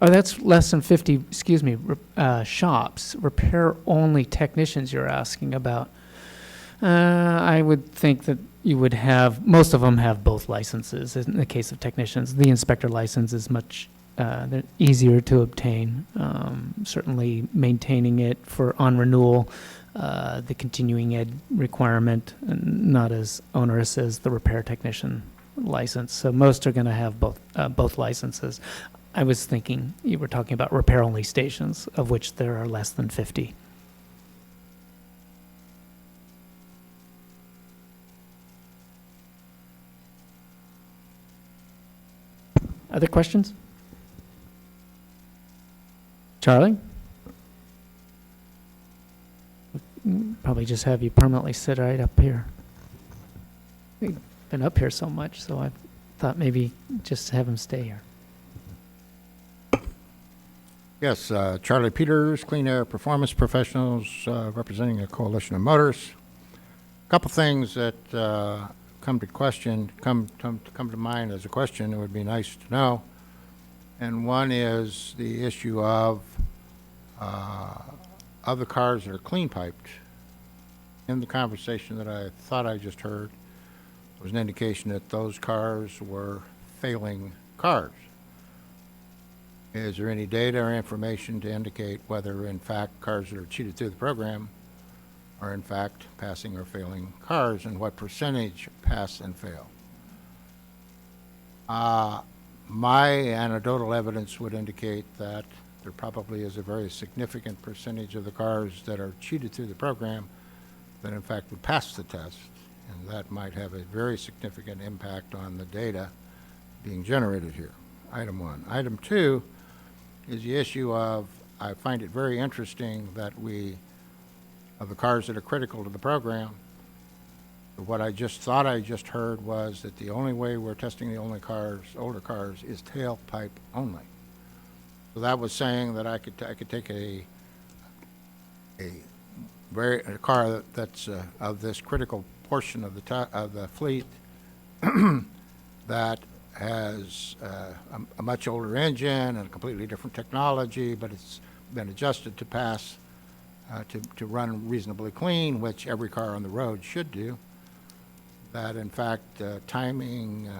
Oh, that's less than 50, excuse me, shops. Repair only technicians you're asking about. I would think that you would have, most of them have both licenses. In the case of technicians, the inspector license is much they're easier to obtain. Certainly maintaining it on renewal, the continuing ed requirement, not as onerous as the repair technician license. So most are going to have both licenses. I was thinking you were talking about repair-only stations, of which there are less than 50. Other questions? Charlie? Probably just have you permanently sit right up here. We've been up here so much, so I thought maybe just have him stay here. Yes, Charley Peters, Clean Air Performance Professionals, representing a coalition of motors. A couple things that come to mind as a question, it would be nice to know. And one is the issue of the cars that are clean piped. In the conversation that I thought I just heard, there was an indication that those cars were failing cars. Is there any data or information to indicate whether, in fact, cars that are cheated through the program are, in fact, passing or failing cars, and what percentage pass and fail? My anecdotal evidence would indicate that there probably is a very significant percentage of the cars that are cheated through the program that, in fact, would pass the test, and that might have a very significant impact on the data being generated here. Item one. Item two is the issue of, I find it very interesting that of the cars that are critical to the program, what I just thought I just heard was that the only way we're testing the older cars, is tailpipe only. So that was saying that I could take a car that's of this critical portion of the fleet that has a much older engine and a completely different technology, but it's been adjusted to pass, to run reasonably clean, which every car on the road should do. That, in fact, timing,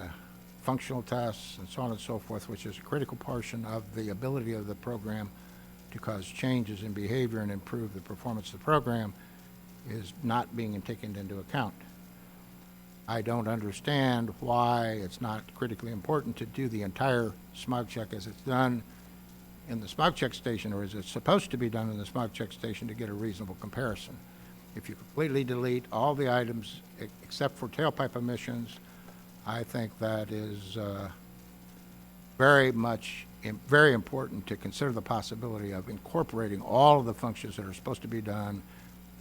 functional tests, and so on and so forth, which is a critical portion of the ability of the program to cause changes in behavior and improve the performance of the program, is not being taken into account. I don't understand why it's not critically important to do the entire smog check as it's done in the smog check station, or as it's supposed to be done in the smog check station, to get a reasonable comparison. If you completely delete all the items except for tailpipe emissions, I think that is very important to consider the possibility of incorporating all of the functions that are supposed to be done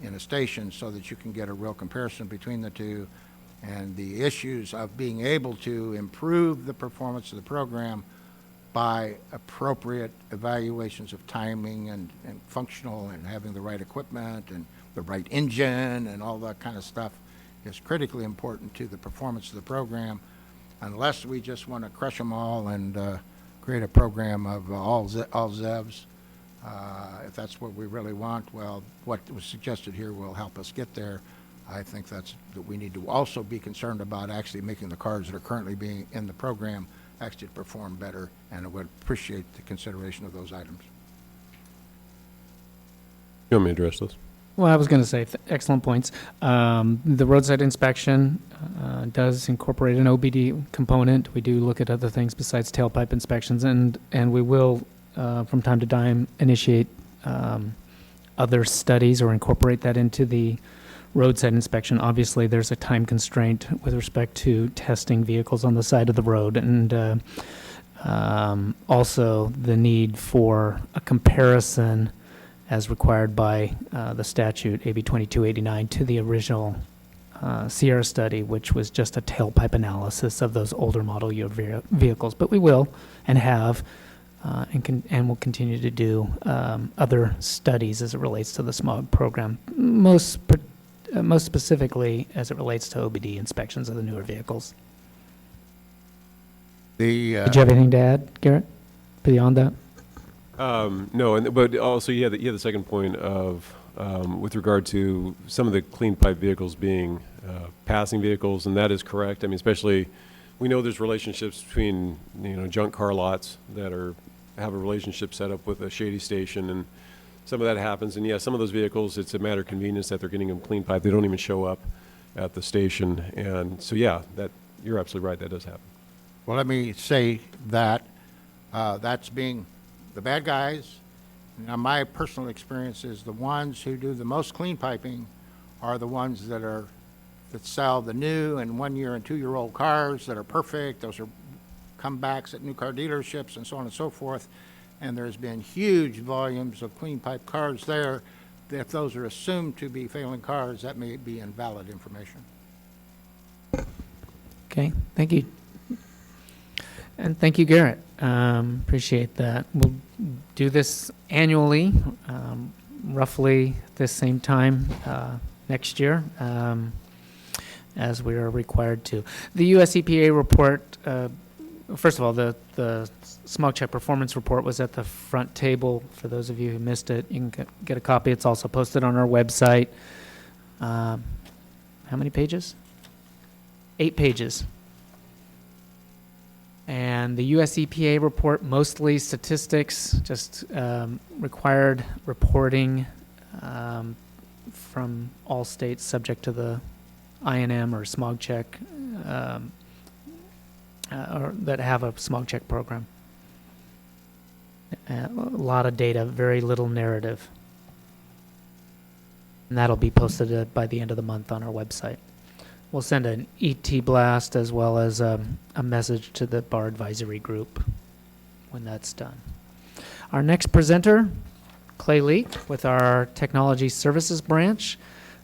in a station so that you can get a real comparison between the two, and the issues of being able to improve the performance of the program by appropriate evaluations of timing and functional, and having the right equipment and the right engine and all that kind of stuff is critically important to the performance of the program. Unless we just want to crush them all and create a program of all ZEVs, if that's what we really want, well, what was suggested here will help us get there. I think that we need to also be concerned about actually making the cars that are currently being in the program actually perform better, and I would appreciate the consideration of those items. You want me to address this? Well, I was going to say, excellent points. The roadside inspection does incorporate an OBD component. We do look at other things besides tailpipe inspections, and we will, from time to time, initiate other studies or incorporate that into the roadside inspection. Obviously, there's a time constraint with respect to testing vehicles on the side of the road, and also the need for a comparison as required by the statute, AB 2289, to the original Sierra study, which was just a tailpipe analysis of those older model year vehicles. But we will and have and will continue to do other studies as it relates to the smog program, most specifically as it relates to OBD inspections of the newer vehicles. Did you have anything to add, Garrett, beyond that? No, but also you had the second point of, with regard to some of the clean pipe vehicles being passing vehicles, and that is correct. I mean, especially, we know there's relationships between, junk car lots that have a relationship set up with a shady station, and some of that happens. And yeah, some of those vehicles, it's a matter of convenience that they're getting them clean pipe. They don't even show up at the station. And so, yeah, you're absolutely right. That does happen. Well, let me say that that's being the bad guys. Now, my personal experience is the ones who do the most clean piping are the ones that sell the new and 1 year and 2 year old cars that are perfect. Those are comebacks at new car dealerships and so on and so forth. And there's been huge volumes of clean pipe cars there. If those are assumed to be failing cars, that may be invalid information. Okay, thank you. And thank you, Garrett. Appreciate that. We'll do this annually, roughly this same time next year. as we are required to. The US EPA report, first of all, the smog check performance report was at the front table. For those of you who missed it, you can get a copy. It's also posted on our website. How many pages? 8 pages. And the US EPA report, mostly statistics, just required reporting from all states subject to the INM or smog check, or that have a smog check program. A lot of data, very little narrative. And that'll be posted by the end of the month on our website. We'll send an ET blast as well as a message to the bar advisory group when that's done. Our next presenter, Clay Leak with our Technology Services branch.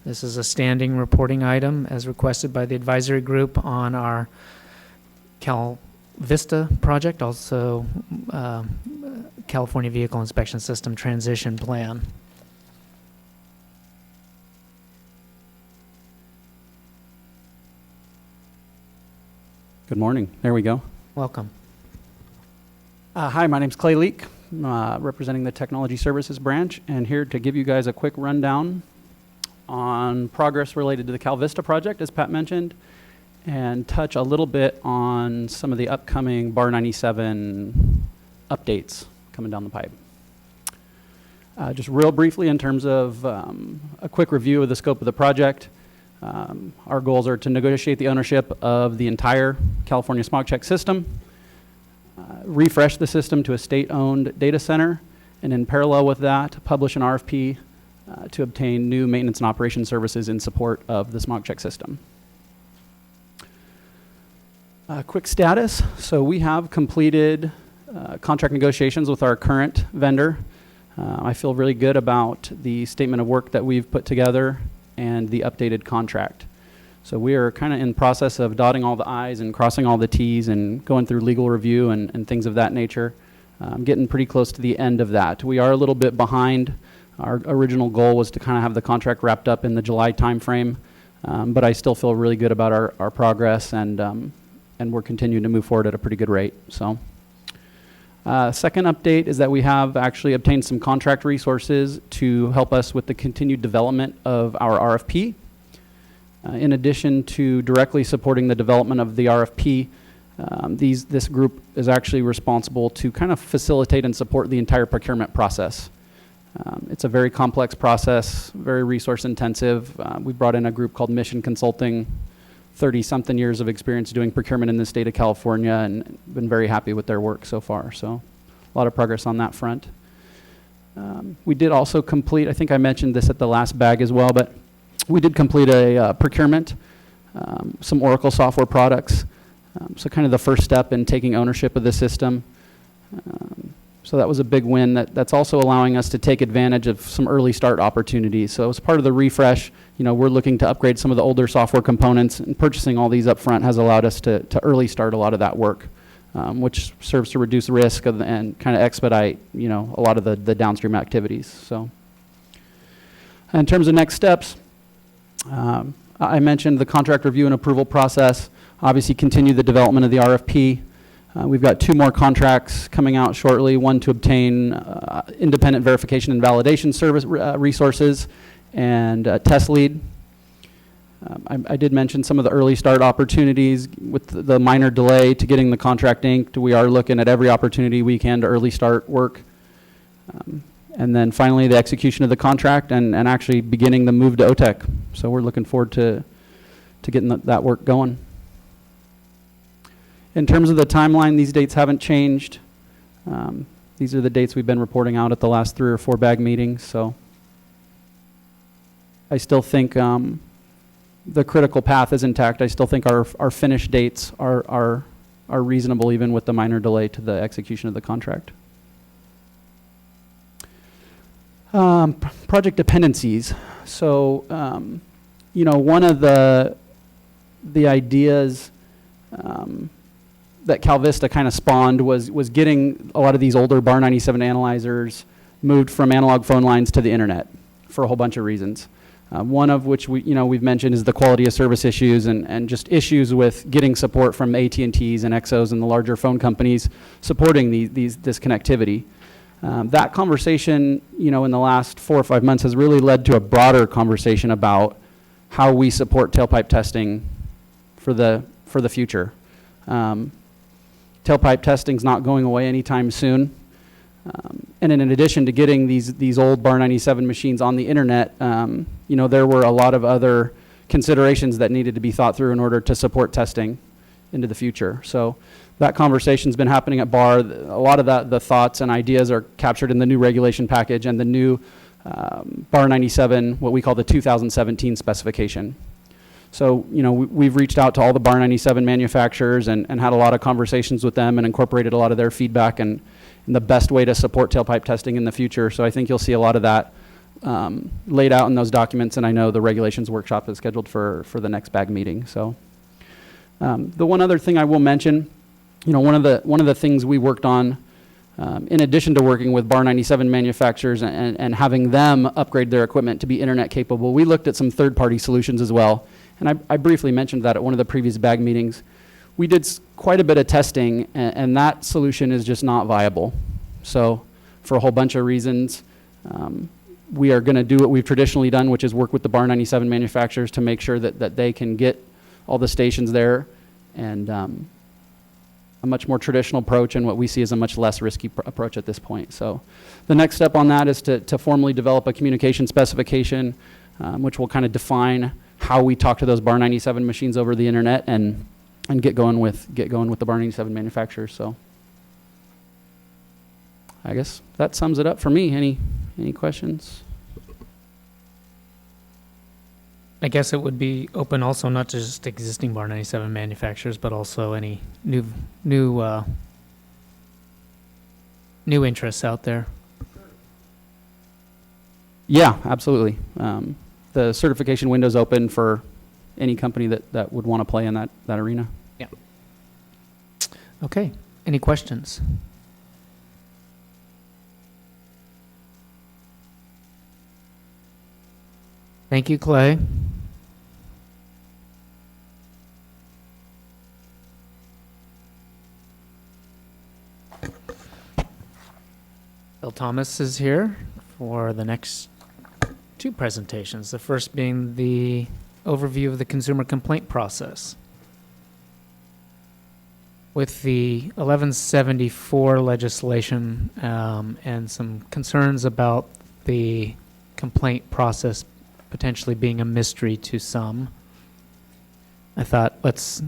This is a standing reporting item as requested by the advisory group on our Vista Project, also California Vehicle Inspection System Transition Plan. Good morning. There we go. Welcome. Hi, my name's Clay Leak, representing the Technology Services branch, and here to give you guys a quick rundown on progress related to the Vista project, as Pat mentioned, and touch a little bit on some of the upcoming Bar 97 updates coming down the pipe. Just real briefly in terms of a quick review of the scope of the project. Our goals are to negotiate the ownership of the entire California smog check system, refresh the system to a state-owned data center, and in parallel with that, publish an RFP to obtain new maintenance and operation services in support of the smog check system. Quick status. So we have completed contract negotiations with our current vendor. I feel really good about the statement of work that we've put together and the updated contract. So we are kind of in process of dotting all the I's and crossing all the T's and going through legal review and things of that nature. I'm getting pretty close to the end of that. We are a little bit behind. Our original goal was to kind of have the contract wrapped up in the July timeframe, but I still feel really good about our progress, and we're continuing to move forward at a pretty good rate. So, second update is that we have actually obtained some contract resources to help us with the continued development of our RFP. In addition to directly supporting the development of the RFP, this group is actually responsible to kind of facilitate and support the entire procurement process. It's a very complex process, very resource intensive. We brought in a group called Mission Consulting, 30-something years of experience doing procurement in the state of California, and been very happy with their work so far. So a lot of progress on that front. We did also complete, I think I mentioned this at the last bag as well, but we did complete a procurement, some Oracle software products. So kind of the first step in taking ownership of the system. So that was a big win. That's also allowing us to take advantage of some early start opportunities. So as part of the refresh, we're looking to upgrade some of the older software components, and purchasing all these up front has allowed us to early start a lot of that work, which serves to reduce risk and kind of expedite, a lot of the downstream activities. So in terms of next steps, I mentioned the contract review and approval process. Obviously continue the development of the RFP. We've got 2 more contracts coming out shortly, one to obtain independent verification and validation service resources and test lead. I did mention some of the early start opportunities with the minor delay to getting the contract inked. We are looking at every opportunity we can to early start work. And then finally the execution of the contract and actually beginning the move to OTEC. So we're looking forward to getting that work going. In terms of the timeline, these dates haven't changed. These are the dates we've been reporting out at the last 3 or 4 bag meetings. So I still think the critical path is intact. I still think our finish dates are reasonable, even with the minor delay to the execution of the contract. Project dependencies. So, one of the ideas that CalVista kind of spawned was getting a lot of these older Bar 97 analyzers moved from analog phone lines to the internet for a whole bunch of reasons. One of which we've mentioned is the quality of service issues and just issues with getting support from AT&Ts and XOs and the larger phone companies supporting this connectivity. That conversation, in the last 4 or 5 months has really led to a broader conversation about how we support tailpipe testing for the future. Tailpipe testing's not going away anytime soon. And in addition to getting these old Bar 97 machines on the internet, there were a lot of other considerations that needed to be thought through in order to support testing into the future. So that conversation's been happening at BAR. A lot of the thoughts and ideas are captured in the new regulation package and the new Bar 97, what we call the 2017 specification. So, we've reached out to all the Bar 97 manufacturers and had a lot of conversations with them and incorporated a lot of their feedback and the best way to support tailpipe testing in the future. So I think you'll see a lot of that laid out in those documents, and I know the regulations workshop is scheduled for the next BAG meeting. So the one other thing I will mention, one of the things we worked on, in addition to working with Bar 97 manufacturers and having them upgrade their equipment to be internet capable, we looked at some third-party solutions as well. And I briefly mentioned that at one of the previous BAG meetings. We did quite a bit of testing, and that solution is just not viable. So for a whole bunch of reasons, we are going to do what we've traditionally done, which is work with the Bar 97 manufacturers to make sure that they can get all the stations there, and a much more traditional approach and what we see as a much less risky approach at this point. So the next step on that is to formally develop a communication specification, which will kind of define how we talk to those Bar 97 machines over the internet and get going with the Bar 97 manufacturers. So I guess that sums it up for me. Any questions? I guess it would be open also not to just existing Bar 97 manufacturers, but also any new interests out there. Yeah, absolutely. The certification window's open for any company that would want to play in that arena. Yeah. Okay. Any questions? Thank you, Clay. Bill Thomas is here for the next two presentations. The first being the overview of the consumer complaint process. With the 1174 legislation and some concerns about the complaint process potentially being a mystery to some, I thought let's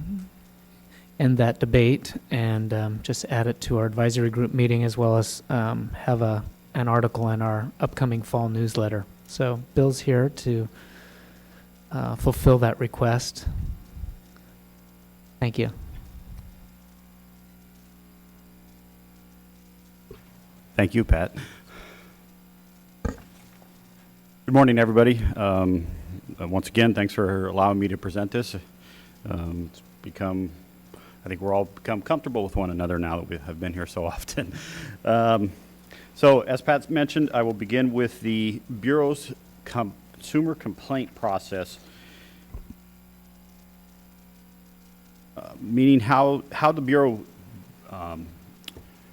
end that debate and just add it to our advisory group meeting, as well as have an article in our upcoming fall newsletter. So Bill's here to fulfill that request. Thank you. Thank you, Pat. Good morning, everybody. Once again, thanks for allowing me to present this. It's become, I think we're all become comfortable with one another now that we have been here so often. So as Pat mentioned, I will begin with the Bureau's consumer complaint process, meaning how the Bureau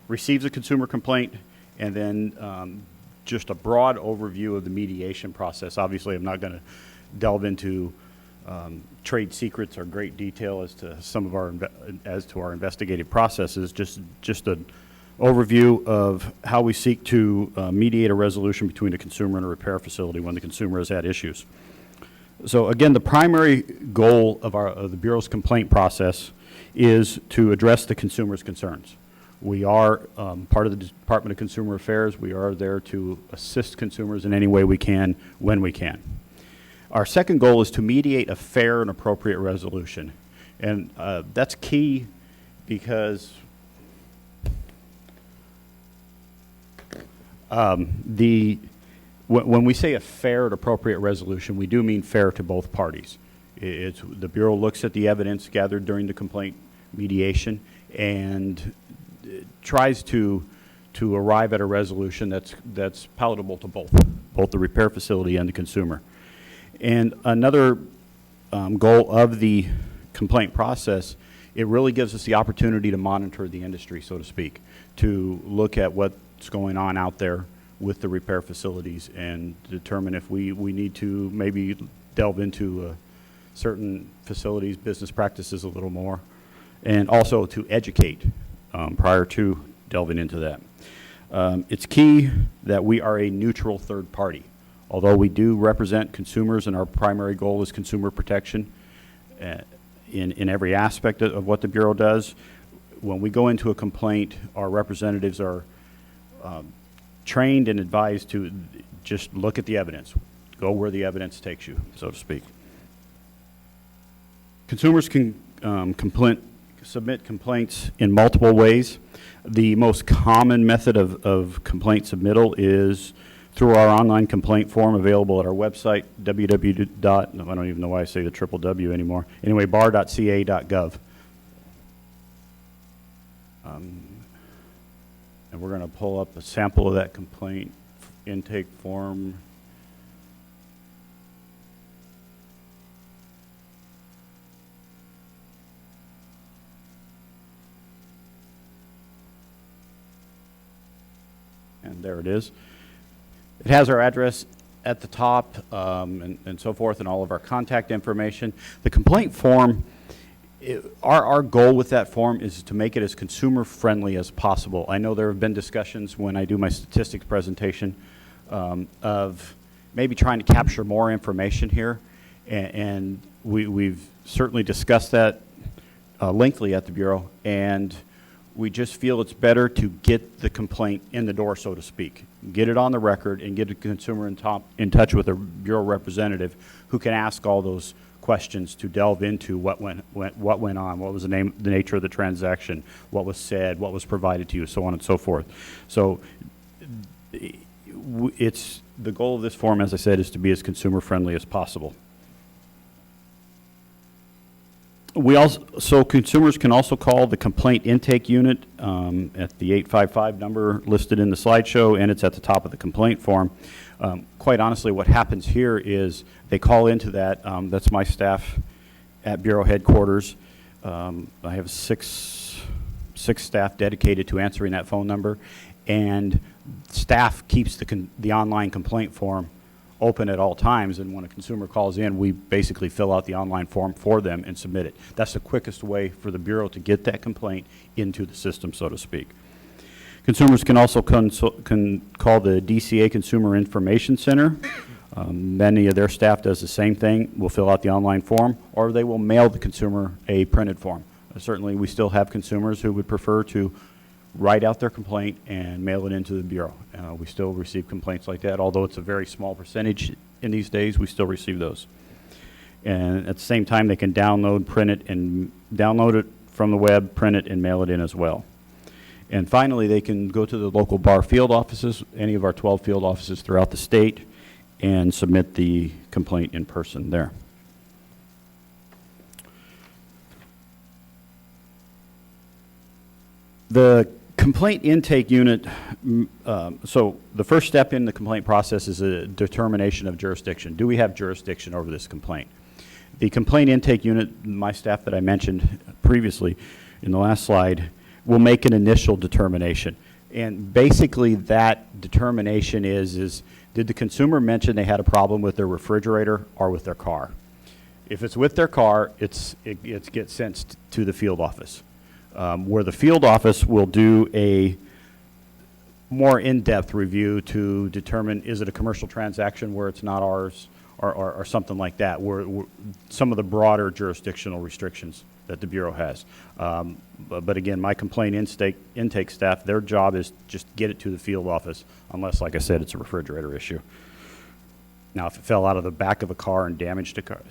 receives a consumer complaint, and then just a broad overview of the mediation process. Obviously, I'm not going to delve into trade secrets or great detail as to some of our investigative processes. Just an overview of how we seek to mediate a resolution between a consumer and a repair facility when the consumer has had issues. So again, the primary goal of the Bureau's complaint process is to address the consumer's concerns. We are part of the Department of Consumer Affairs. We are there to assist consumers in any way we can, when we can. Our second goal is to mediate a fair and appropriate resolution. And that's key because when we say a fair and appropriate resolution, we do mean fair to both parties. The Bureau looks at the evidence gathered during the complaint mediation and tries to arrive at a resolution that's palatable to both the repair facility and the consumer. And another goal of the complaint process, it really gives us the opportunity to monitor the industry, so to speak, to look at what's going on out there with the repair facilities and determine if we need to maybe delve into certain facilities, business practices a little more, and also to educate prior to delving into that. It's key that we are a neutral third party. Although we do represent consumers and our primary goal is consumer protection in every aspect of what the Bureau does, when we go into a complaint, our representatives are trained and advised to just look at the evidence. Go where the evidence takes you, so to speak. Consumers can submit complaints in multiple ways. The most common method of complaint submittal is through our online complaint form available at our website, www. I don't even know why I say the triple W anymore. Anyway, bar.ca.gov. And we're going to pull up a sample of that complaint intake form. And there it is. It has our address at the top and so forth, and all of our contact information. The complaint form, our goal with that form is to make it as consumer friendly as possible. I know there have been discussions when I do my statistics presentation of maybe trying to capture more information here, and we've certainly discussed that lengthily at the Bureau, and we just feel it's better to get the complaint in the door, so to speak. Get it on the record and get a consumer in touch with a Bureau representative who can ask all those questions to delve into what went on, what was the nature of the transaction, what was said, what was provided to you, so on and so forth. So it's the goal of this form, as I said, is to be as consumer friendly as possible. So consumers can also call the complaint intake unit at the 855 number listed in the slideshow, and it's at the top of the complaint form. Quite honestly, what happens here is they call into that. That's my staff at Bureau headquarters. I have six staff dedicated to answering that phone number, and staff keeps the online complaint form open at all times, and when a consumer calls in, we basically fill out the online form for them and submit it. That's the quickest way for the Bureau to get that complaint into the system, so to speak. Consumers can also can call the DCA Consumer Information Center. Many of their staff does the same thing. We'll fill out the online form, or they will mail the consumer a printed form. Certainly, we still have consumers who would prefer to write out their complaint and mail it into the Bureau. We still receive complaints like that, although it's a very small percentage in these days, we still receive those. And at the same time, they can download it from the web, print it, and mail it in as well. And finally, they can go to the local bar field offices, any of our 12 field offices throughout the state, and submit the complaint in person there. The complaint intake unit, so the first step in the complaint process is a determination of jurisdiction. Do we have jurisdiction over this complaint? The complaint intake unit, my staff that I mentioned previously in the last slide, will make an initial determination. And basically that determination is did the consumer mention they had a problem with their refrigerator or with their car? If it's with their car, it gets sent to the field office. Where the field office will do a more in-depth review to determine is it a commercial transaction where it's not ours or something like that, where some of the broader jurisdictional restrictions that the Bureau has. But again, my complaint intake staff, their job is just get it to the field office, unless, like I said, it's a refrigerator issue. Now, if it fell out of the back of a car and damaged a car,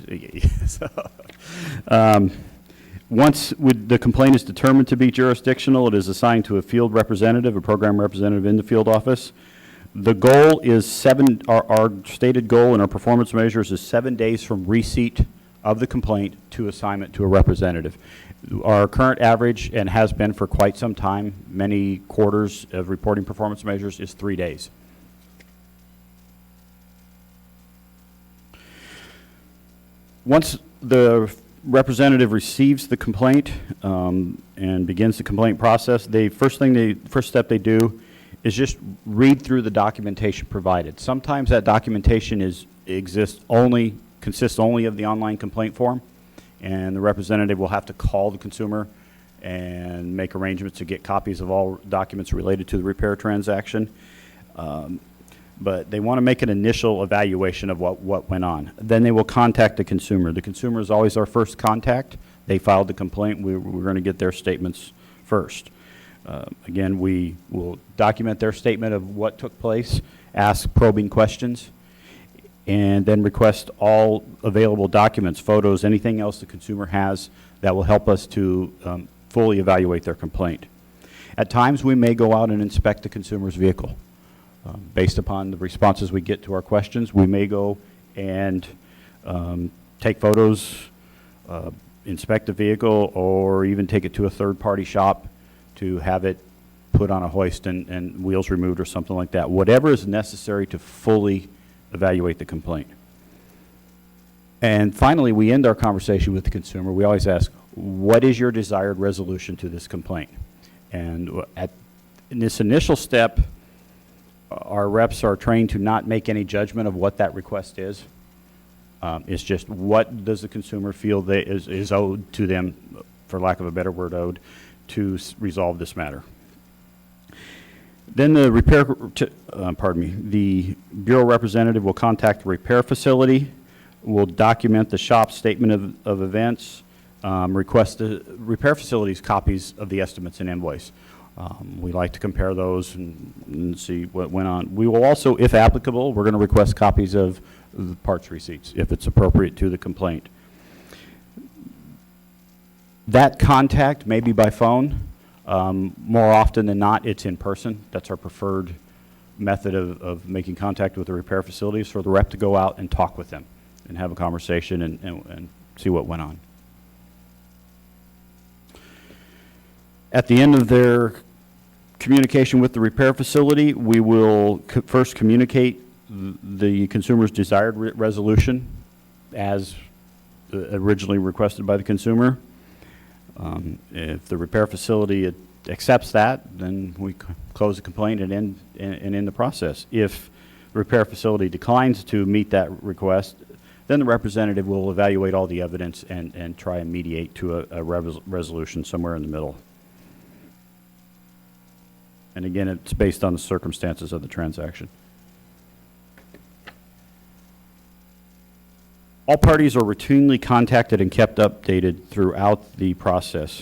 once the complaint is determined to be jurisdictional, it is assigned to a field representative, a program representative in the field office. The goal is our stated goal in our performance measures is 7 days from receipt of the complaint to assignment to a representative. Our current average, and has been for quite some time, many quarters of reporting performance measures, is 3 days. Once the representative receives the complaint and begins the complaint process, first step they do is just read through the documentation provided. Sometimes that documentation consists only of the online complaint form, and the representative will have to call the consumer and make arrangements to get copies of all documents related to the repair transaction. But they want to make an initial evaluation of what went on. Then they will contact the consumer. The consumer is always our first contact. They filed the complaint. We're going to get their statements first. Again, we will document their statement of what took place, ask probing questions, and then request all available documents, photos, anything else the consumer has that will help us to fully evaluate their complaint. At times, we may go out and inspect the consumer's vehicle. Based upon the responses we get to our questions, we may go and take photos, inspect the vehicle, or even take it to a third-party shop to have it put on a hoist and wheels removed or something like that. Whatever is necessary to fully evaluate the complaint. And finally, we end our conversation with the consumer. We always ask, what is your desired resolution to this complaint? And in this initial step, our reps are trained to not make any judgment of what that request is. It's just what does the consumer feel that is owed to them, for lack of a better word, owed, to resolve this matter. Then the the Bureau representative will contact the repair facility, will document the shop's statement of events, request the repair facility's copies of the estimates and invoice. We like to compare those and see what went on. We will also, if applicable, we're going to request copies of the parts receipts if it's appropriate to the complaint. That contact may be by phone. More often than not, it's in person. That's our preferred method of making contact with the repair facilities, for the rep to go out and talk with them and have a conversation and see what went on. At the end of their communication with the repair facility, we will first communicate the consumer's desired resolution as originally requested by the consumer. If the repair facility accepts that, then we close the complaint and end the process. If the repair facility declines to meet that request, then the representative will evaluate all the evidence and try and mediate to a resolution somewhere in the middle. And again, it's based on the circumstances of the transaction. All parties are routinely contacted and kept updated throughout the process.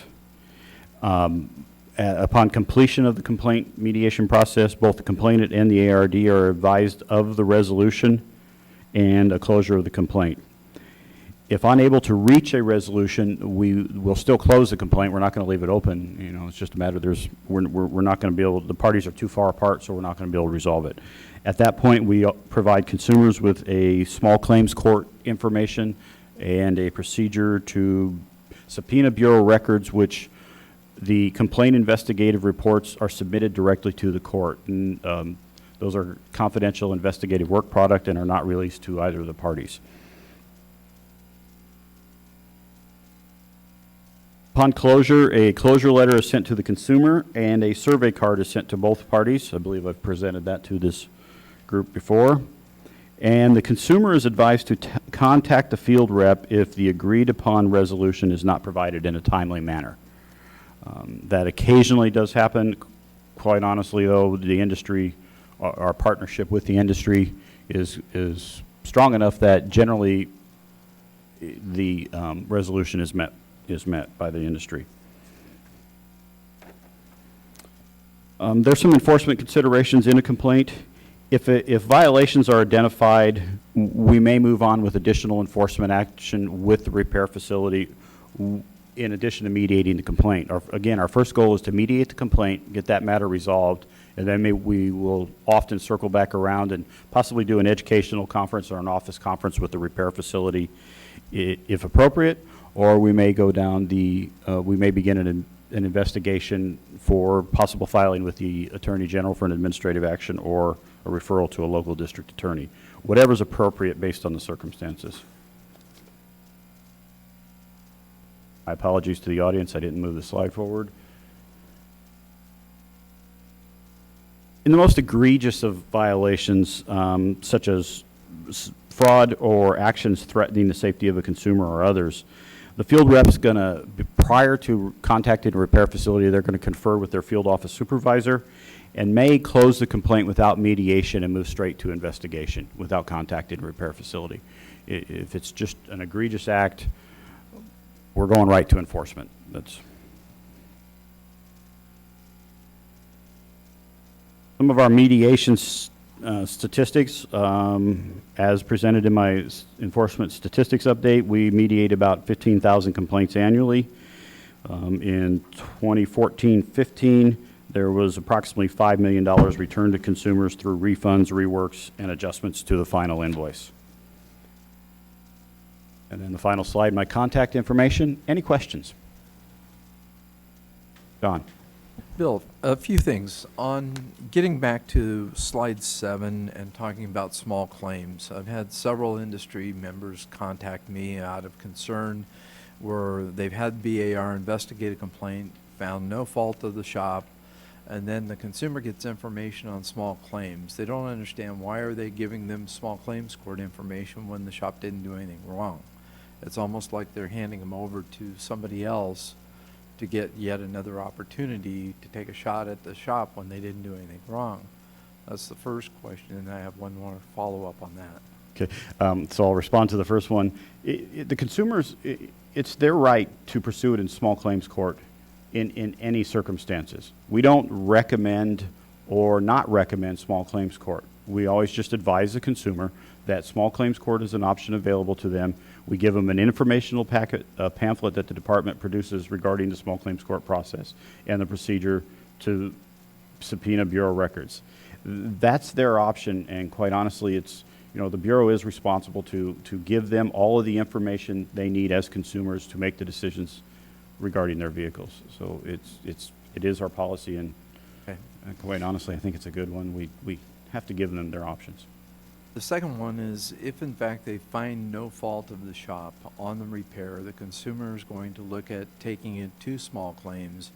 Upon completion of the complaint mediation process, both the complainant and the ARD are advised of the resolution and a closure of the complaint. If unable to reach a resolution, we will still close the complaint. We're not going to leave it open. You know, it's just a matter of we're not going to be able, the parties are too far apart, so we're not going to be able to resolve it. At that point, we provide consumers with a small claims court information and a procedure to subpoena bureau records, which the complaint investigative reports are submitted directly to the court. And those are confidential investigative work product and are not released to either of the parties. Upon closure, a closure letter is sent to the consumer and a survey card is sent to both parties. I believe I've presented that to this group before. And the consumer is advised to contact the field rep if the agreed upon resolution is not provided in a timely manner. That occasionally does happen. Quite honestly, though, the industry, our partnership with the industry is strong enough that generally the resolution is met by the industry. There's some enforcement considerations in a complaint. If violations are identified, we may move on with additional enforcement action with the repair facility in addition to mediating the complaint. Again, our first goal is to mediate the complaint, get that matter resolved, and then we will often circle back around and possibly do an educational conference or an office conference with the repair facility if appropriate, or we may go down we may begin an investigation for possible filing with the Attorney General for an administrative action or a referral to a local district attorney. Whatever is appropriate based on the circumstances. My apologies to the audience, I didn't move the slide forward. In the most egregious of violations, such as fraud or actions threatening the safety of a consumer or others, the field rep's going to, prior to contacting a repair facility, they're going to confer with their field office supervisor and may close the complaint without mediation and move straight to investigation without contacting a repair facility. If it's just an egregious act, we're going right to enforcement. That's some of our mediation statistics. As presented in my enforcement statistics update, we mediate about 15,000 complaints annually. In 2014-15, there was approximately $5 million returned to consumers through refunds, reworks, and adjustments to the final invoice. And then the final slide, my contact information. Any questions? Don. Bill, a few things. On getting back to slide 7 and talking about small claims, I've had several industry members contact me out of concern where they've had BAR investigate a complaint, found no fault of the shop, and then the consumer gets information on small claims. They don't understand why are they giving them small claims court information when the shop didn't do anything wrong. It's almost like they're handing them over to somebody else to get yet another opportunity to take a shot at the shop when they didn't do anything wrong. That's the first question, and I have one more follow-up on that. Okay, so I'll respond to the first one. The consumers, it's their right to pursue it in small claims court in any circumstances. We don't recommend or not recommend small claims court. We always just advise the consumer that small claims court is an option available to them. We give them an informational pamphlet that the department produces regarding the small claims court process and the procedure to subpoena bureau records. That's their option, and quite honestly, it's, you know, the bureau is responsible to give them all of the information they need as consumers to make the decisions regarding their vehicles. So it is our policy, and quite honestly, I think it's a good one. We have to give them their options. The second one is if in fact they find no fault of the shop on the repair, the consumer is going to look at taking it to small claims.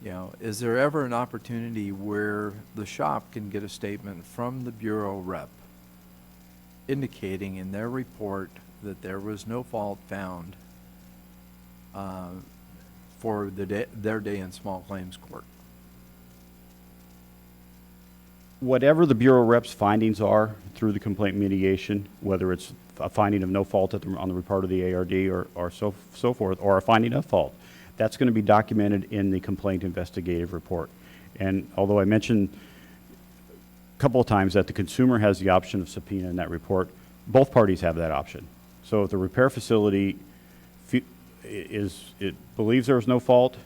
You know, is there ever an opportunity where the shop can get a statement from the bureau rep indicating in their report that there was no fault found for their day in small claims court? Whatever the bureau rep's findings are through the complaint mediation, whether it's a finding of no fault on the part of the ARD or so forth, or a finding of fault, that's going to be documented in the complaint investigative report. And although I mentioned a couple of times that the consumer has the option of subpoena in that report, both parties have that option. So if the repair facility believes there was no fault,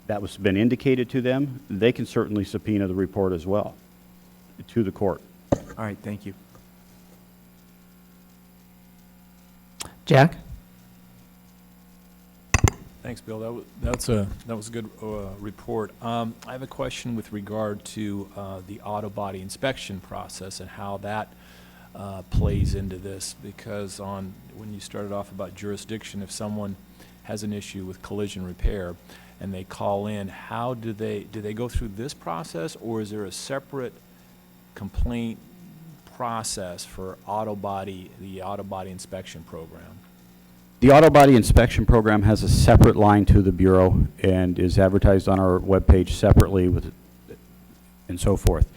that was been indicated to them, they can certainly subpoena the report as well to the court. All right, thank you. Jack? Thanks, Bill. That was a good report. I have a question with regard to the auto body inspection process and how that plays into this, because when you started off about jurisdiction, if someone has an issue with collision repair and they call in, how do they go through this process, or is there a separate complaint process for the auto body inspection program? The auto body inspection program has a separate line to the bureau and is advertised on our webpage separately and so forth.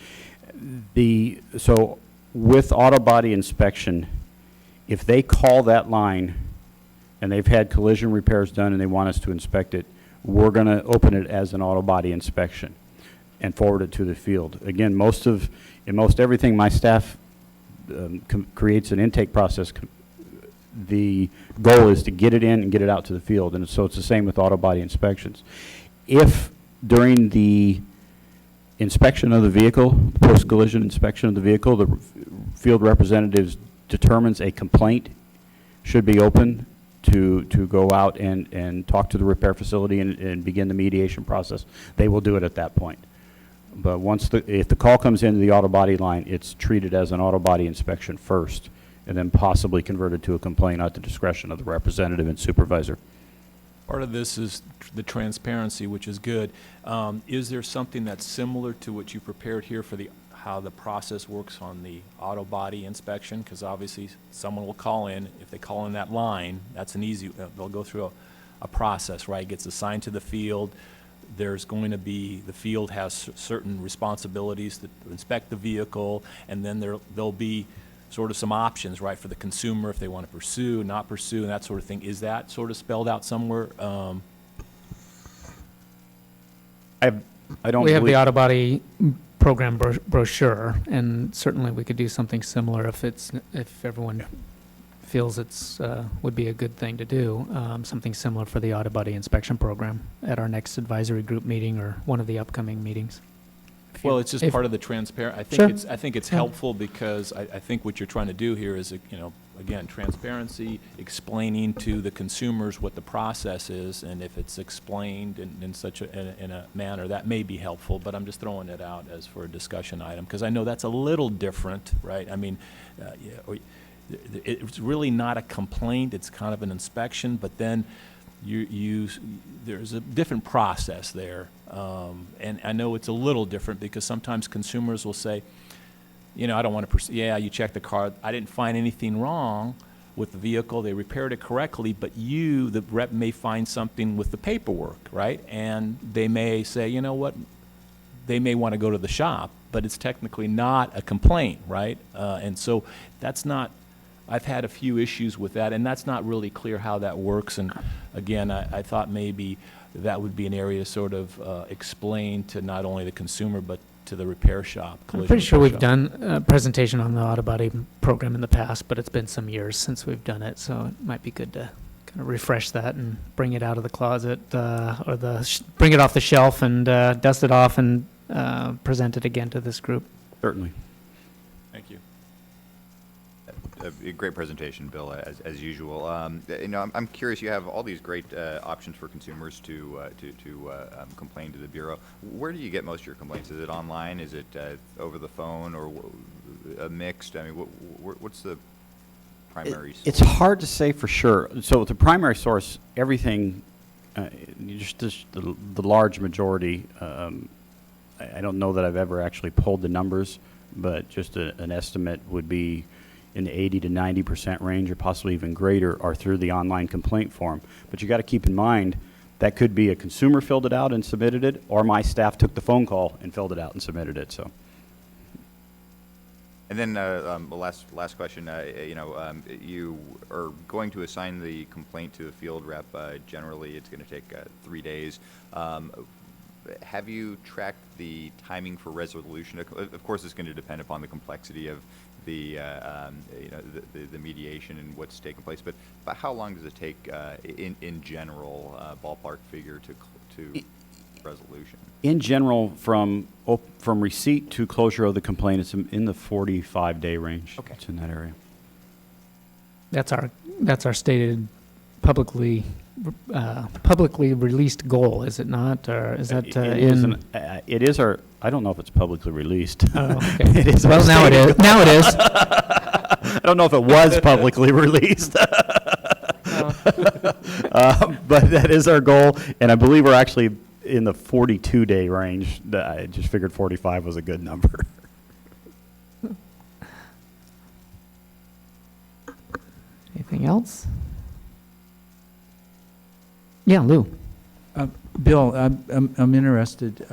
So with auto body inspection, if they call that line and they've had collision repairs done and they want us to inspect it, we're going to open it as an auto body inspection and forward it to the field. Again, in most everything, my staff creates an intake process. The goal is to get it in and get it out to the field, and so it's the same with auto body inspections. If during the inspection of the vehicle, post-collision inspection of the vehicle, the field representative determines a complaint should be open to go out and talk to the repair facility and begin the mediation process, they will do it at that point. But if the call comes into the auto body line, it's treated as an auto body inspection first, and then possibly converted to a complaint at the discretion of the representative and supervisor. Part of this is the transparency, which is good. Is there something that's similar to what you prepared here for how the process works on the auto body inspection? Because obviously someone will call in. If they call in that line, that's an easy, they'll go through a process, right? Gets assigned to the field. There's going to be, the field has certain responsibilities to inspect the vehicle, and then there'll be sort of some options, right, for the consumer if they want to pursue, not pursue, and that sort of thing. Is that sort of spelled out somewhere? I don't We have the believe- auto body program brochure, and certainly we could do something similar if everyone feels it's would be a good thing to do, something similar for the auto body inspection program at our next advisory group meeting or one of the upcoming meetings. Well, it's just part of the transparent. I think it's Sure. helpful because I think what you're trying to do here is, again, transparency, explaining to the consumers what the process is, and if it's explained in such a manner, that may be helpful. But I'm just throwing it out as for a discussion item because I know that's a little different, right? I mean, it's really not a complaint; it's kind of an inspection, but then there's a different process there. And I know it's a little different because sometimes consumers will say, I don't want to you checked the car. I didn't find anything wrong with the vehicle. They repaired it correctly, but the rep, may find something with the paperwork, right? And they may say, you know what? They may want to go to the shop, but it's technically not a complaint, right? And so that's not, I've had a few issues with that, and that's not really clear how that works. And again, I thought maybe that would be an area to sort of explain to not only the consumer, but to the repair shop. I'm pretty sure we've done a presentation on the auto body program in the past, but it's been some years since we've done it, so it might be good to kind of refresh that and bring it out of the closet or bring it off the shelf and dust it off and present it again to this group. Certainly. Thank you. A great presentation, Bill, as usual. I'm curious. You have all these great options for consumers to complain to the bureau. Where do you get most of your complaints? Is it online? Is it over the phone, or a mixed? I mean, what's the primary? It's hard to say for sure. So the primary source, everything, just the large majority. I don't know that I've ever actually pulled the numbers, but just an estimate would be in the 80 to 90% range, or possibly even greater, are through the online complaint form. But you got to keep in mind that could be a consumer filled it out and submitted it, or my staff took the phone call and filled it out and submitted it. So. And then the last question. You are going to assign the complaint to a field rep. Generally, it's going to take 3 days. Have you tracked the timing for resolution? Of course, it's going to depend upon the complexity of the mediation and what's taking place. But how long does it take, in general, ballpark figure to resolution? In general, from receipt to closure of the complaint, it's in the 45-day range. Okay. It's in that area. That's our stated publicly released goal, is it not? Or is that It is our. I don't know if it's publicly released. Oh, okay. It is. Well, now it is. Now it is. I don't know if it was publicly released. But that is our goal, and I believe we're actually in the 42-day range. I just figured 45 was a good number. Anything else? Yeah, Lou. Bill, I'm interested.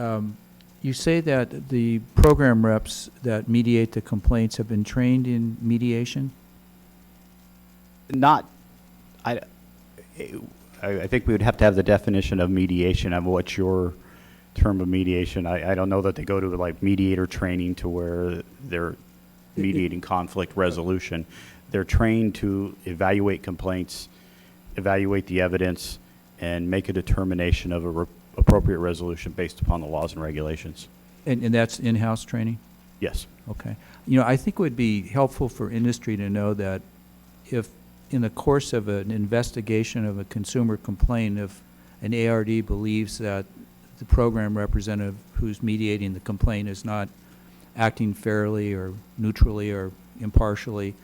You say that the program reps that mediate the complaints have been trained in mediation? Not, I think we would have to have the definition of mediation of what's your term of mediation. I don't know that they go to like mediator training to where they're mediating conflict resolution. They're trained to evaluate complaints, evaluate the evidence, and make a determination of a appropriate resolution based upon the laws and regulations. And that's in-house training? Yes. Okay. I think it would be helpful for industry to know that if in the course of an investigation of a consumer complaint, if an ARD believes that the program representative who's mediating the complaint is not acting fairly or neutrally or impartially,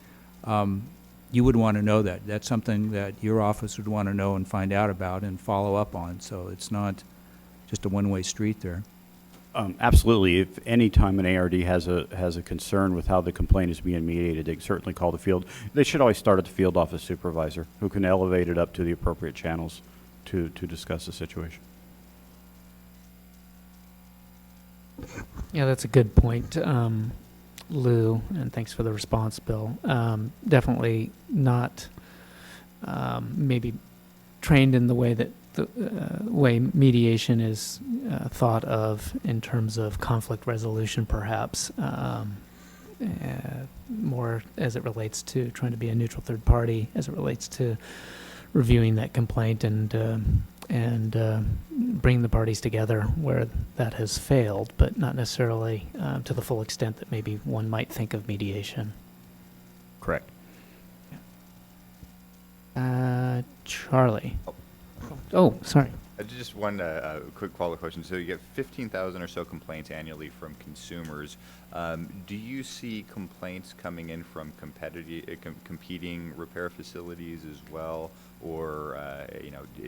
you would want to know that. That's something that your office would want to know and find out about and follow up on, so it's not just a one-way street there. Absolutely. If any time an ARD has a concern with how the complaint is being mediated, they can certainly call the field. They should always start at the field office supervisor, who can elevate it up to the appropriate channels to discuss the situation. Yeah, that's a good point, Lou, and thanks for the response, Bill. Definitely not maybe trained in the way that the way mediation is thought of in terms of conflict resolution, perhaps, more as it relates to trying to be a neutral third party, as it relates to reviewing that complaint and bring the parties together where that has failed, but not necessarily to the full extent that maybe one might think of mediation. Correct. Charlie. Oh, sorry. Just one quick follow-up question. So you get 15,000 or so complaints annually from consumers. Do you see complaints coming in from competing repair facilities as well, or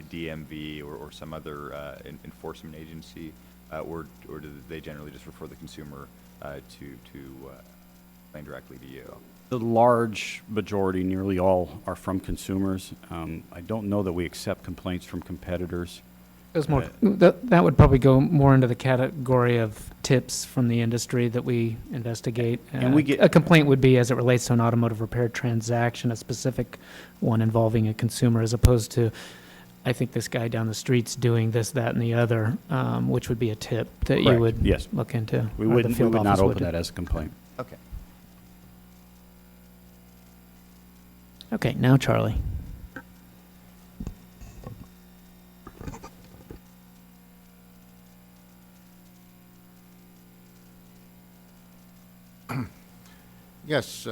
DMV or some other enforcement agency, or do they generally just refer the consumer to complain directly to you? The large majority, nearly all, are from consumers. I don't know that we accept complaints from competitors. It was more, that would probably go more into the category of tips from the industry that we investigate. And we get a complaint would be as it relates to an automotive repair transaction, a specific one involving a consumer, as opposed to, I think this guy down the street's doing this, that, and the other, which would be a tip that Correct. you would Yes. look into. We or the would field not office open that as a complaint. Okay. Okay, now Charlie. Yes,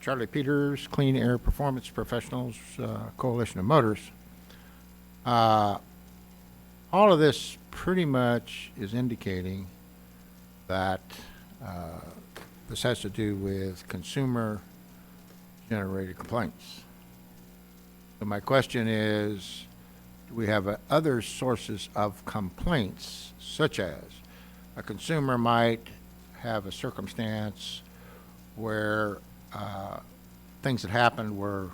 Charley Peters, Clean Air Performance Professionals, Coalition of Motors. All of this pretty much is indicating that this has to do with consumer-generated complaints. So my question is, do we have other sources of complaints, such as a consumer might have a circumstance where things that happened were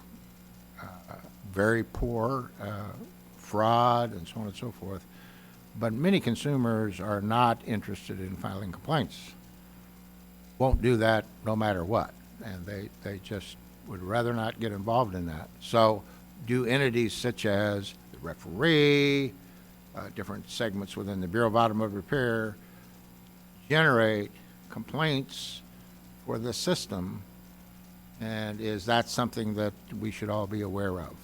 very poor, fraud, and so on and so forth. But many consumers are not interested in filing complaints. Won't do that no matter what, and they just would rather not get involved in that. So do entities such as the referee, different segments within the Bureau of Automotive Repair generate complaints for the system, and is that something that we should all be aware of?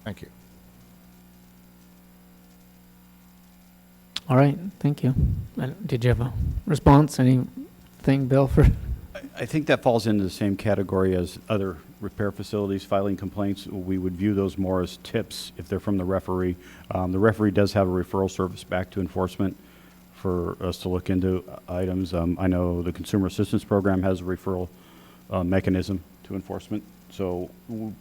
Thank you. All right, thank you. Did you have a response? Anything, Bill? For I think that falls into the same category as other repair facilities filing complaints. We would view those more as tips if they're from the referee. The referee does have a referral service back to enforcement for us to look into items. I know the Consumer Assistance Program has a referral mechanism to enforcement. So,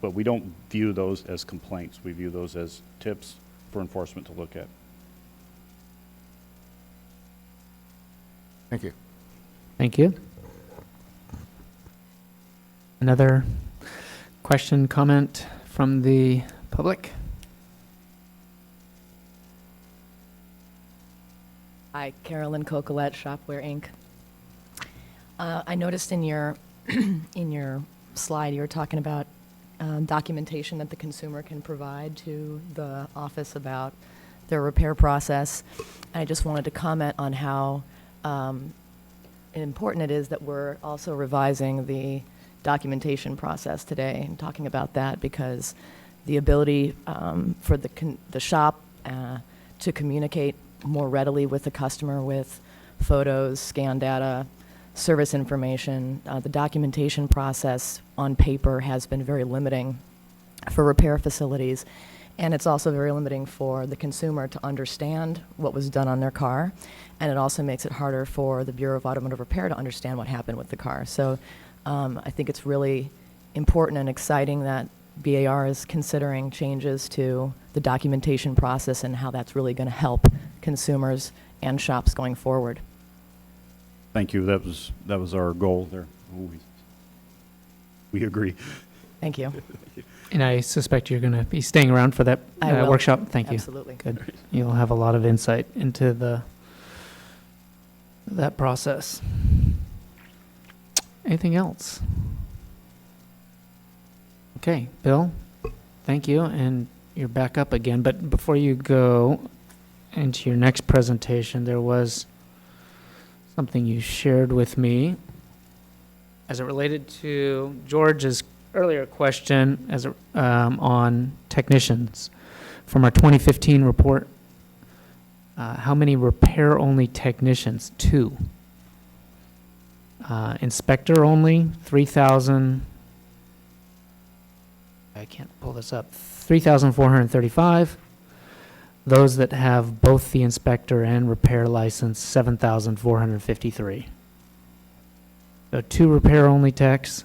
but we don't view those as complaints. We view those as tips for enforcement to look at. Thank you. Thank you. Another question, comment from the public? Hi, Carolyn Cocolette, Shopware Inc. I noticed in your in your slide you were talking about documentation that the consumer can provide to the office about their repair process. And I just wanted to comment on how important it is that we're also revising the documentation process today and talking about that, because the ability for the shop to communicate more readily with the customer with photos, scan data, service information. The documentation process on paper has been very limiting for repair facilities, and it's also very limiting for the consumer to understand what was done on their car, and it also makes it harder for the Bureau of Automotive Repair to understand what happened with the car. So I think it's really important and exciting that BAR is considering changes to the documentation process and how that's really going to help consumers and shops going forward. Thank you. That was our goal there. We agree. Thank you. And I suspect you're going to be staying around for that I will. workshop. Thank you. Absolutely. Good. You'll have a lot of insight into that process. Anything else? Okay, Bill, thank you, and you're back up again. But before you go into your next presentation, there was something you shared with me as it related to George's earlier question on technicians. From our 2015 report, how many repair-only technicians? 2. Inspector-only, 3,000. I can't pull this up. 3,435. Those that have both the inspector and repair license, 7,453. So 2 repair-only techs,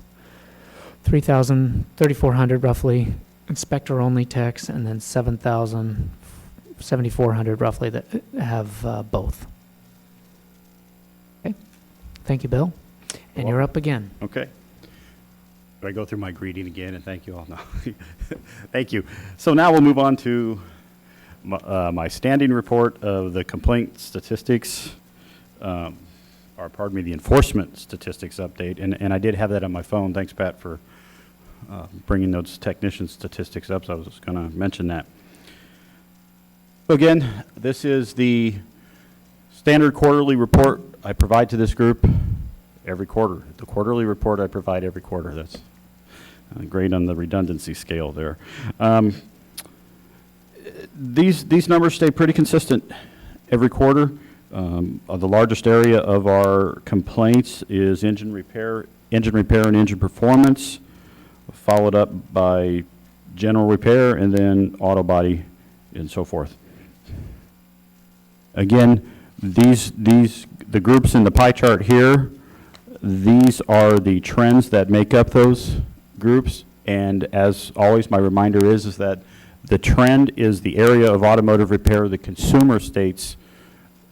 3,400 roughly inspector-only techs, and then 7,400 roughly that have both. Okay. Thank you, Bill. And you're up again. Okay. Do I go through my greeting again and thank you all? No. Thank you. So now we'll move on to my standing report of the complaint statistics, or pardon me, the enforcement statistics update. And I did have that on my phone. Thanks, Pat, for bringing those technician statistics up. So I was just going to mention that. So again, this is the standard quarterly report I provide to this group every quarter. The quarterly report I provide every quarter. That's great on the redundancy scale there. These numbers stay pretty consistent every quarter. The largest area of our complaints is engine repair and engine performance, followed up by general repair, and then auto body and so forth. Again, the groups in the pie chart here, these are the trends that make up those groups. And as always, my reminder is that the trend is the area of automotive repair the consumer states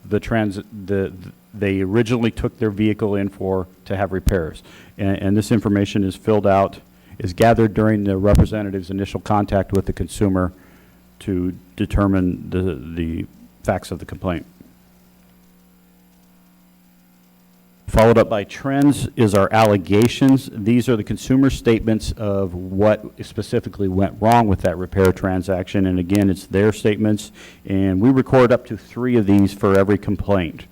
they originally took their vehicle in for to have repairs. And this information is gathered during the representative's initial contact with the consumer to determine the facts of the complaint. Followed up by trends is our allegations. These are the consumer statements of what specifically went wrong with that repair transaction. And again, it's their statements. And we record up to 3 of these for every complaint.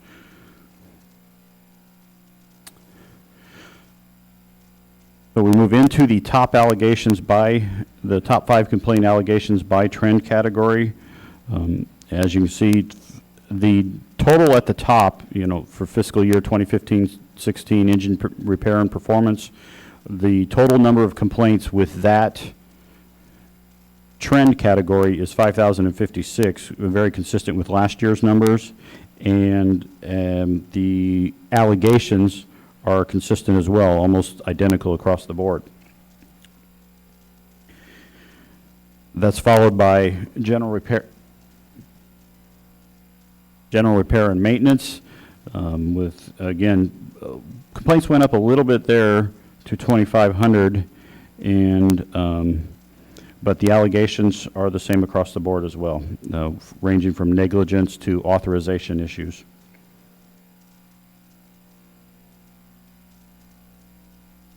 So we move into the top allegations the top 5 complaint allegations by trend category. As you can see, the total at the top, for fiscal year 2015-16 engine repair and performance, the total number of complaints with that trend category is 5,056, very consistent with last year's numbers. And the allegations are consistent as well, almost identical across the board. That's followed by general repair and maintenance, with, again, complaints went up a little bit there to 2,500, and but the allegations are the same across the board as well, ranging from negligence to authorization issues.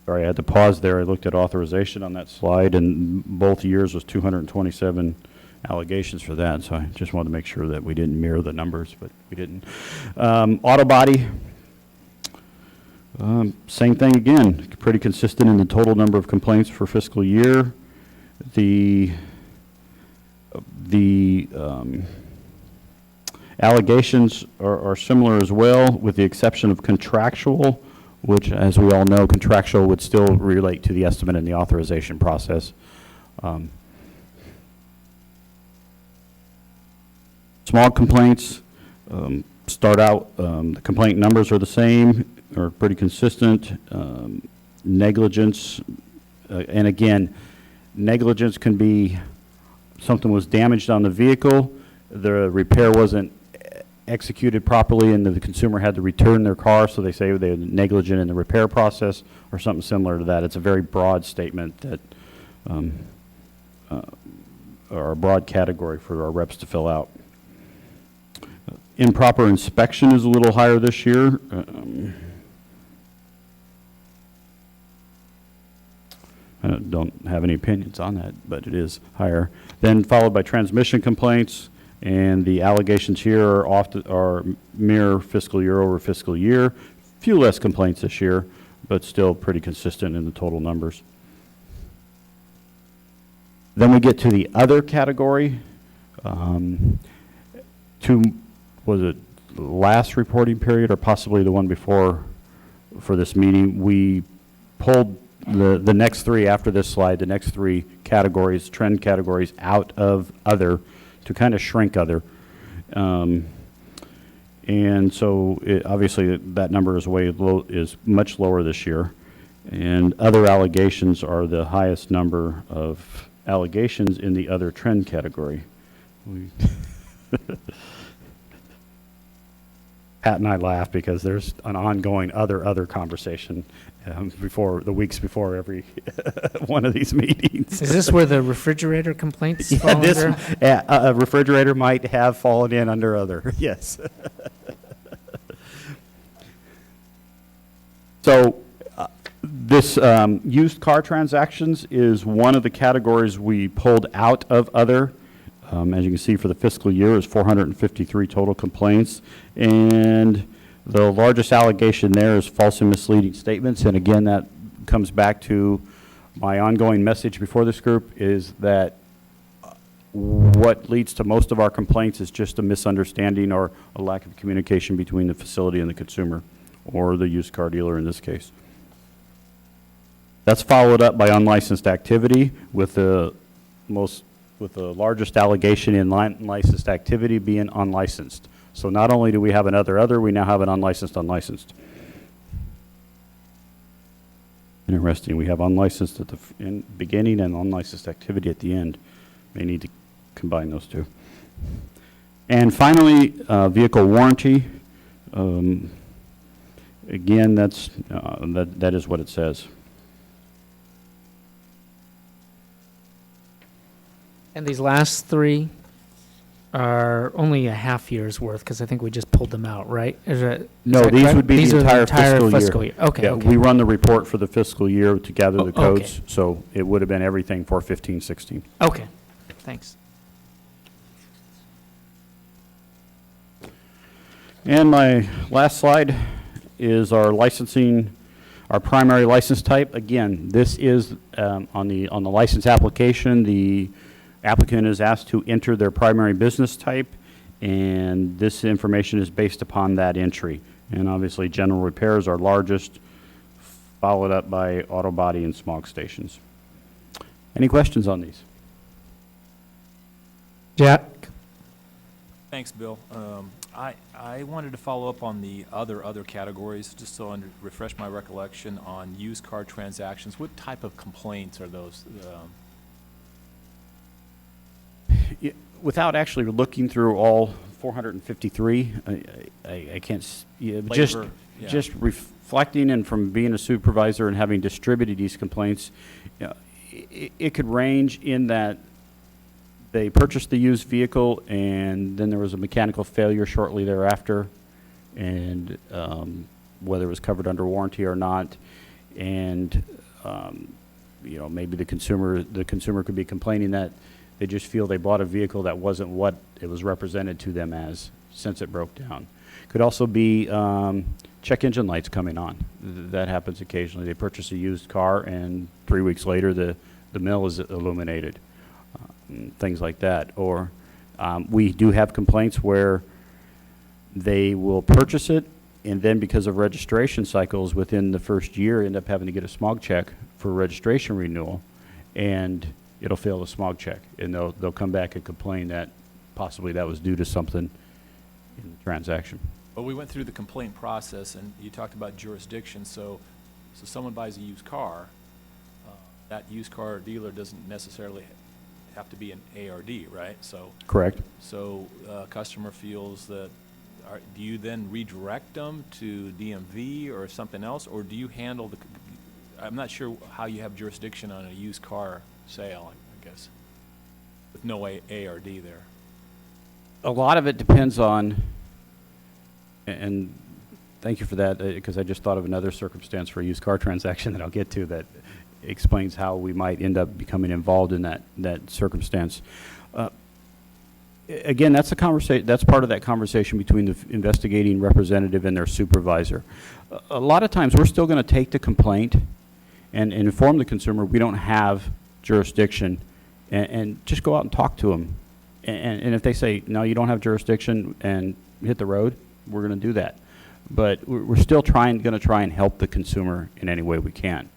Sorry, I had to pause there. I looked at authorization on that slide, and both years was 227 allegations for that, so I just wanted to make sure that we didn't mirror the numbers, but we didn't. Auto body, same thing again, pretty consistent in the total number of complaints for fiscal year. The allegations are similar as well, with the exception of contractual, which, as we all know, contractual would still relate to the estimate and the authorization process. Small complaints start out, the complaint numbers are the same, or pretty consistent. Negligence And again, negligence can be something was damaged on the vehicle, the repair wasn't executed properly, and the consumer had to return their car, so they say they're negligent in the repair process, or something similar to that. It's a very broad statement that, or a broad category for our reps to fill out. Improper inspection is a little higher this year. I don't have any opinions on that, but it is higher. Then followed by transmission complaints, and the allegations here are mere fiscal year over fiscal year. Few less complaints this year, but still pretty consistent in the total numbers. Then we get to the other category. Was it last reporting period or possibly the one before for this meeting? We pulled the next three after this slide, the next three categories, trend categories, out of other to kind of shrink other. And so obviously that number is is much lower this year. And other allegations are the highest number of allegations in the other trend category. Pat and I laugh because there's an ongoing other conversation before the weeks before every one of these meetings. Is this where the refrigerator complaints fall under? A refrigerator might have fallen in under other, yes. So this used car transactions is one of the categories we pulled out of other. As you can see, for the fiscal year is 453 total complaints, and the largest allegation there is false and misleading statements. And again, that comes back to my ongoing message before this group, is that what leads to most of our complaints is just a misunderstanding or a lack of communication between the facility and the consumer, or the used car dealer in this case. That's followed up by unlicensed activity, with the largest allegation in unlicensed activity being unlicensed. So not only do we have an other, we now have an unlicensed. Interesting, we have unlicensed at the beginning and unlicensed activity at the end. May need to combine those two. And finally, vehicle warranty. Again, that is what it says. And these last three are only a half year's worth, because I think we just pulled them out, right? No, these correct? would be These the are entire fiscal year. Okay, Yeah, okay. we run the report for the fiscal year to gather the Oh, okay. codes, so it would have been everything for 15-16. Okay, thanks. And my last slide is our licensing, our primary license type. Again, this is on the license application, the applicant is asked to enter their primary business type, and this information is based upon that entry. And obviously, general repairs are largest, followed up by auto body and smog stations. Any questions on these? Jack? Thanks, Bill. I wanted to follow up on the other categories, just so I refresh my recollection on used car transactions. What type of complaints are those? Without actually looking through all 453, I can't. Just reflecting, and from being a supervisor and having distributed these complaints, it could range in that they purchased the used vehicle and then there was a mechanical failure shortly thereafter, and whether it was covered under warranty or not, and maybe the consumer could be complaining that they just feel they bought a vehicle that wasn't what it was represented to them as, since it broke down. Could also be check engine lights coming on. That happens occasionally. They purchase a used car and 3 weeks later the mill is illuminated. Things like that. Or we do have complaints where they will purchase it, and then because of registration cycles within the first year end up having to get a smog check for registration renewal, and it'll fail the smog check, and they'll come back and complain that possibly that was due to something in the transaction. Well, we went through the complaint process, and you talked about jurisdiction. So someone buys a used car, that used car dealer doesn't necessarily have to be an ARD, right? So. Correct. So customer feels that, do you then redirect them to DMV or something else, or do you handle the, I'm not sure how you have jurisdiction on a used car sale, I guess, with no ARD there. A lot of it depends on, and thank you for that, because I just thought of another circumstance for a used car transaction that I'll get to that explains how we might end up becoming involved in that circumstance. Again, that's a conversation. That's part of that conversation between the investigating representative and their supervisor. A lot of times, we're still going to take the complaint and inform the consumer we don't have jurisdiction, and just go out and talk to them. And if they say no, you don't have jurisdiction, and hit the road, we're going to do that. But we're still going to try and help the consumer in any way we can.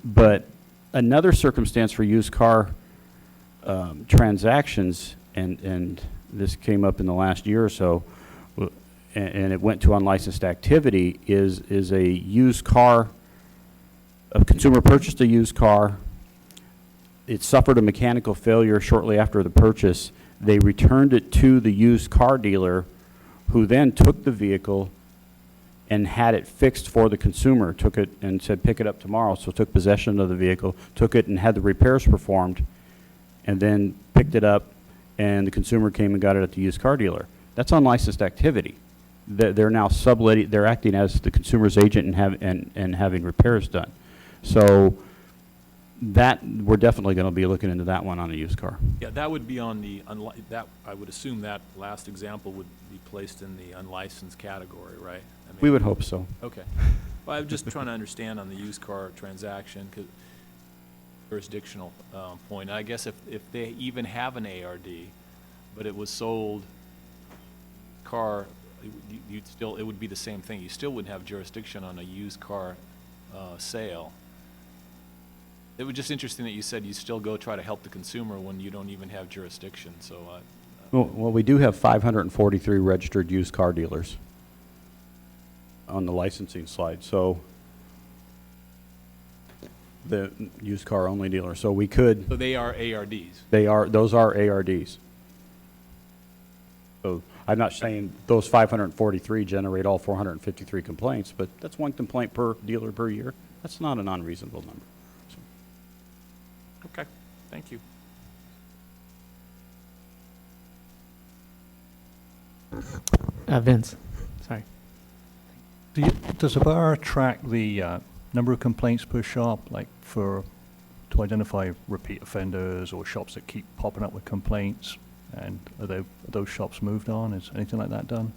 But another circumstance for used car transactions, and this came up in the last year or so, and it went to unlicensed activity, is a used car. A consumer purchased a used car. It suffered a mechanical failure shortly after the purchase. They returned it to the used car dealer, who then took the vehicle and had it fixed for the consumer, took it and said, pick it up tomorrow. So took possession of the vehicle, took it and had the repairs performed, and then picked it up, and the consumer came and got it at the used car dealer. That's unlicensed activity. They're now subletting, they're acting as the consumer's agent and having repairs done. So that, we're definitely going to be looking into that one on a used car. Yeah, that would be on the, that, I would assume that last example would be placed in the unlicensed category, right? I mean, We would hope so. Okay. Well, I'm just trying to understand on the used car transaction, 'cause jurisdictional point. I guess if they even have an ARD, but it was sold car, you'd still, it would be the same thing. You still wouldn't have jurisdiction on a used car sale. It was just interesting that you said you still go try to help the consumer when you don't even have jurisdiction. So, Well, we do have 543 registered used car dealers on the licensing slide. So the used car only dealer. So we could. so they are ARDs. Those are ARDs. So I'm not saying those 543 generate all 453 complaints, but that's one complaint per dealer per year. That's not an unreasonable number. Okay, thank you. Vince, sorry. Does the bar track the number of complaints per shop, like to identify repeat offenders or shops that keep popping up with complaints? And are those shops moved on? Is anything like that done?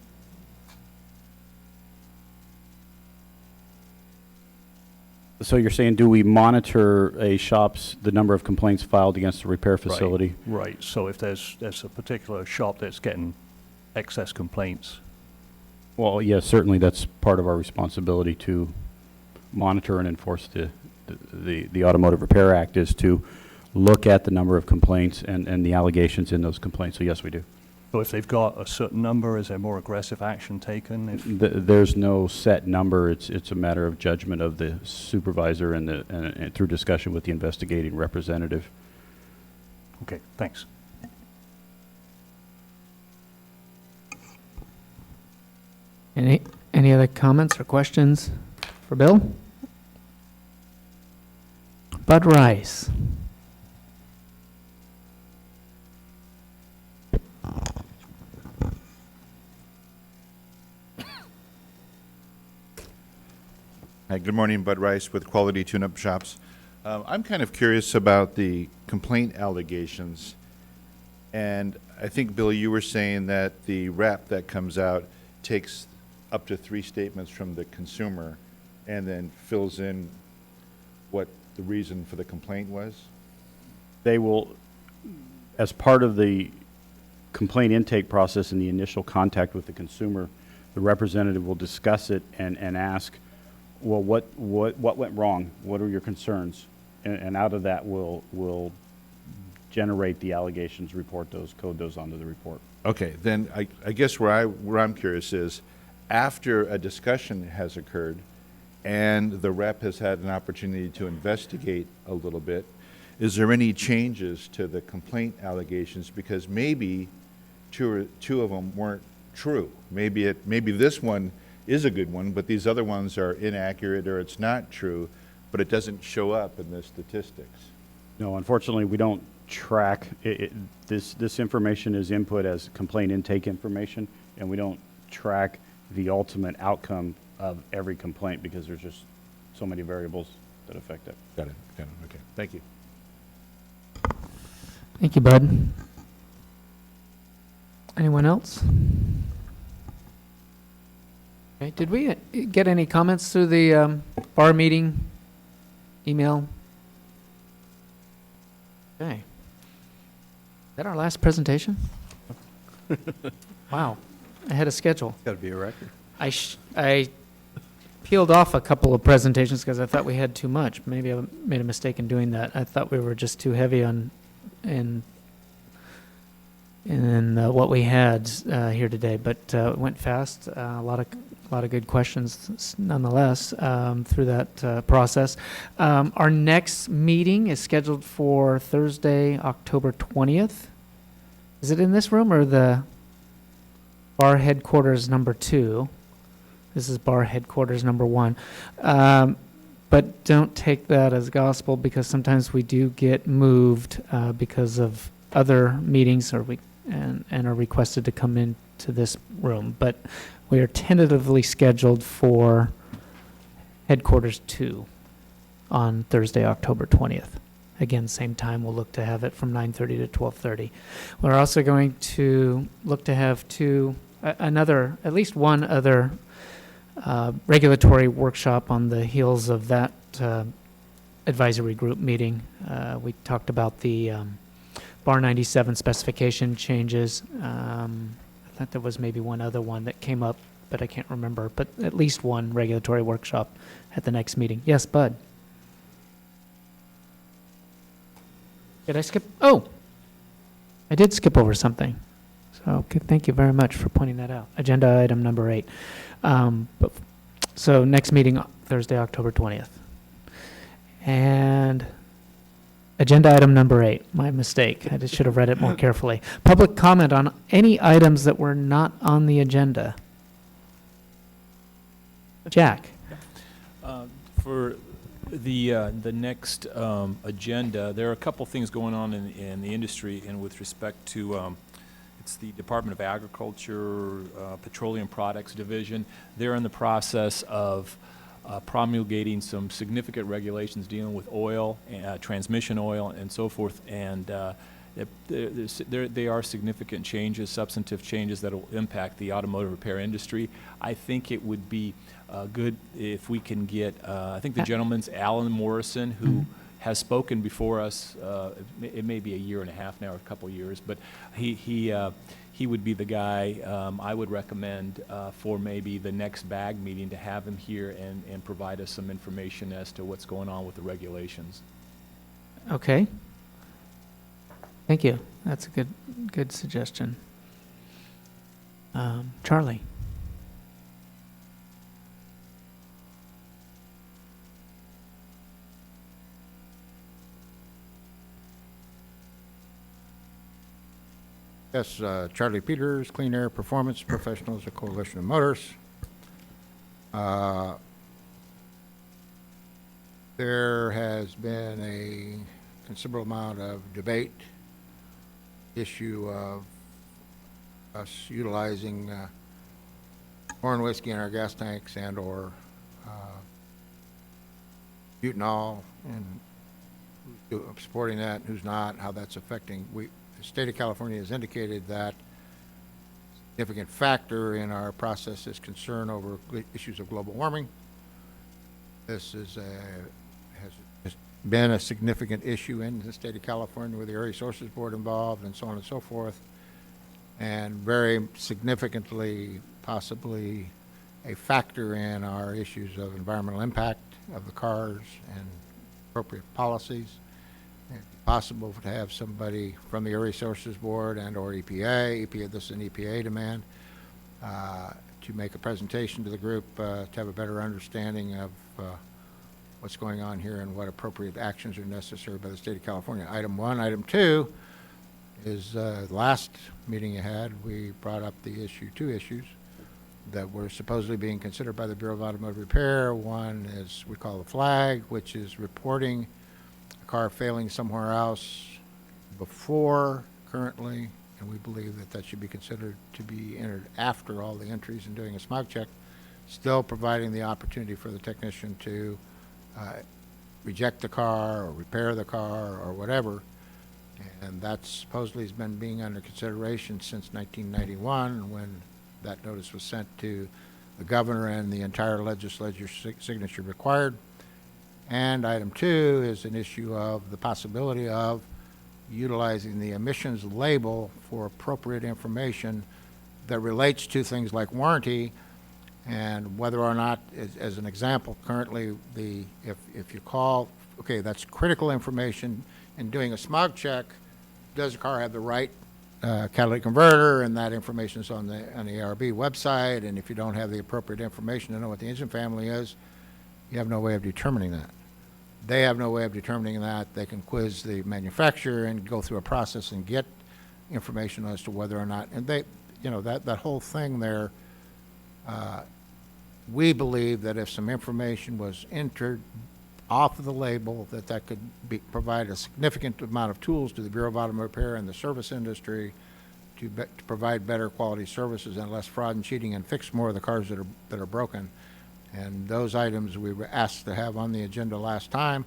So you're saying, do we monitor the number of complaints filed against the repair facility? Right. So if there's a particular shop that's getting excess complaints. Well, yes, certainly that's part of our responsibility to monitor and enforce the Automotive Repair Act, is to look at the number of complaints and the allegations in those complaints. So yes, we do. So if they've got a certain number, is there more aggressive action taken? There's no set number. It's a matter of judgment of the supervisor and through discussion with the investigating representative. Okay, thanks. Any other comments or questions for Bill? Bud Rice. Hi, good morning. Bud Rice with Quality Tune-Up Shops. I'm kind of curious about the complaint allegations. And I think, Bill, you were saying that the rep that comes out takes up to 3 statements from the consumer and then fills in what the reason for the complaint was? They will, as part of the complaint intake process and the initial contact with the consumer, the representative will discuss it and ask, well, what went wrong? What are your concerns? And out of that, we'll generate the allegations, report those, code those onto the report. Okay, then I guess where I'm curious is, after a discussion has occurred and the rep has had an opportunity to investigate a little bit, is there any changes to the complaint allegations? Because maybe two of them weren't true. Maybe this one is a good one, but these other ones are inaccurate or it's not true, but it doesn't show up in the statistics. No, unfortunately, we don't track this information is input as complaint intake information, and we don't track the ultimate outcome of every complaint because there's just so many variables that affect it. Got it. Okay. Thank you. Thank you, Bud. Anyone else? Okay, did we get any comments through the bar meeting email? Okay. Is that our last presentation? Wow, ahead of schedule. Got to be a record. I peeled off a couple of presentations because I thought we had too much. Maybe I made a mistake in doing that. I thought we were just too heavy on in what we had here today, but it went fast. A lot of good questions nonetheless through that process. Our next meeting is scheduled for Thursday, October 20th. Is it in this room or the bar headquarters number 2? This is bar headquarters number 1. But don't take that as gospel because sometimes we do get moved because of other meetings and are requested to come into this room. But we are tentatively scheduled for headquarters 2 on Thursday, October 20th. Again, same time. We'll look to have it from 9:30 to 12:30. We're also going to look to have at least one other regulatory workshop on the heels of that advisory group meeting. We talked about the Bar 97 specification changes. I thought there was maybe one other one that came up, but I can't remember. But at least one regulatory workshop at the next meeting. Yes, Bud. Did I skip? Oh, I did skip over something. So okay, thank you very much for pointing that out. Agenda item number 8. So next meeting, Thursday, October 20th. And agenda item number 8, my mistake. I just should have read it more carefully. Public comment on any items that were not on the agenda. Jack. For the next agenda, there are a couple things going on in the industry, and with respect to it's the Department of Agriculture, Petroleum Products Division. They're in the process of promulgating some significant regulations dealing with oil, transmission oil, and so forth. And they are significant changes, substantive changes that will impact the automotive repair industry. I think it would be good if we can get, I think the gentleman's Alan Morrison, who has spoken before us. It may be a year and a half now, or a couple years, but he would be the guy I would recommend for maybe the next BAG meeting to have him here and provide us some information as to what's going on with the regulations. Okay. Thank you. That's a good suggestion. Charlie. Yes, Charley Peters, Clean Air Performance Professionals, a coalition of motors. There has been a considerable amount of debate, issue of us utilizing corn whiskey in our gas tanks and or butanol, and who's supporting that, who's not, how that's affecting. The state of California has indicated that a significant factor in our process is concern over issues of global warming. This has been a significant issue in the state of California with the Air Resources Board involved and so on and so forth, and very significantly possibly a factor in our issues of environmental impact of the cars and appropriate policies. It's possible to have somebody from the Air Resources Board and or EPA, this is an EPA demand, to make a presentation to the group to have a better understanding of what's going on here and what appropriate actions are necessary by the state of California. Item 1. Item 2 is last meeting you had, we brought up the two issues that were supposedly being considered by the Bureau of Automotive Repair. One is we call the flag, which is reporting a car failing somewhere else before currently, and we believe that that should be considered to be entered after all the entries and doing a smog check, still providing the opportunity for the technician to reject the car or repair the car or whatever. And that supposedly has been being under consideration since 1991 when that notice was sent to the governor and the entire legislature signature required. And item 2 is an issue of the possibility of utilizing the emissions label for appropriate information that relates to things like warranty, and whether or not, as an example, currently if you call, okay, that's critical information in doing a smog check, does the car have the right catalytic converter, and that information is on the ARB website, and if you don't have the appropriate information to know what the engine family is, you have no way of determining that. They have no way of determining that. They can quiz the manufacturer and go through a process and get information as to whether or not, and they, you know, that whole thing there, we believe that if some information was entered off of the label, that could provide a significant amount of tools to the Bureau of Automotive Repair and the service industry to provide better quality services and less fraud and cheating and fix more of the cars that are broken. And those items we were asked to have on the agenda last time.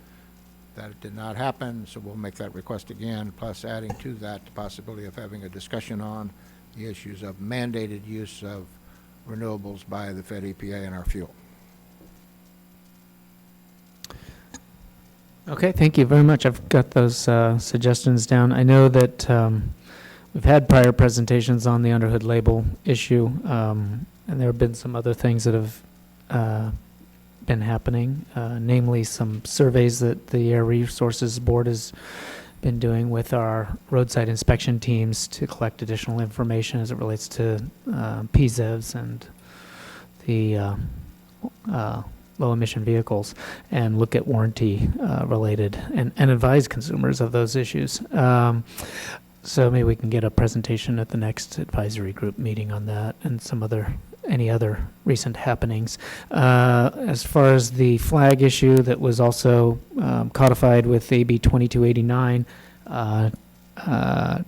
That did not happen, so we'll make that request again, plus adding to that the possibility of having a discussion on the issues of mandated use of renewables by the Fed EPA in our fuel. Okay, thank you very much. I've got those suggestions down. I know that we've had prior presentations on the underhood label issue, and there have been some other things that have been happening, namely some surveys that the Air Resources Board has been doing with our roadside inspection teams to collect additional information as it relates to PZEVs and the low emission vehicles, and look at warranty related and advise consumers of those issues. So maybe we can get a presentation at the next advisory group meeting on that and any other recent happenings. As far as the flag issue that was also codified with AB 2289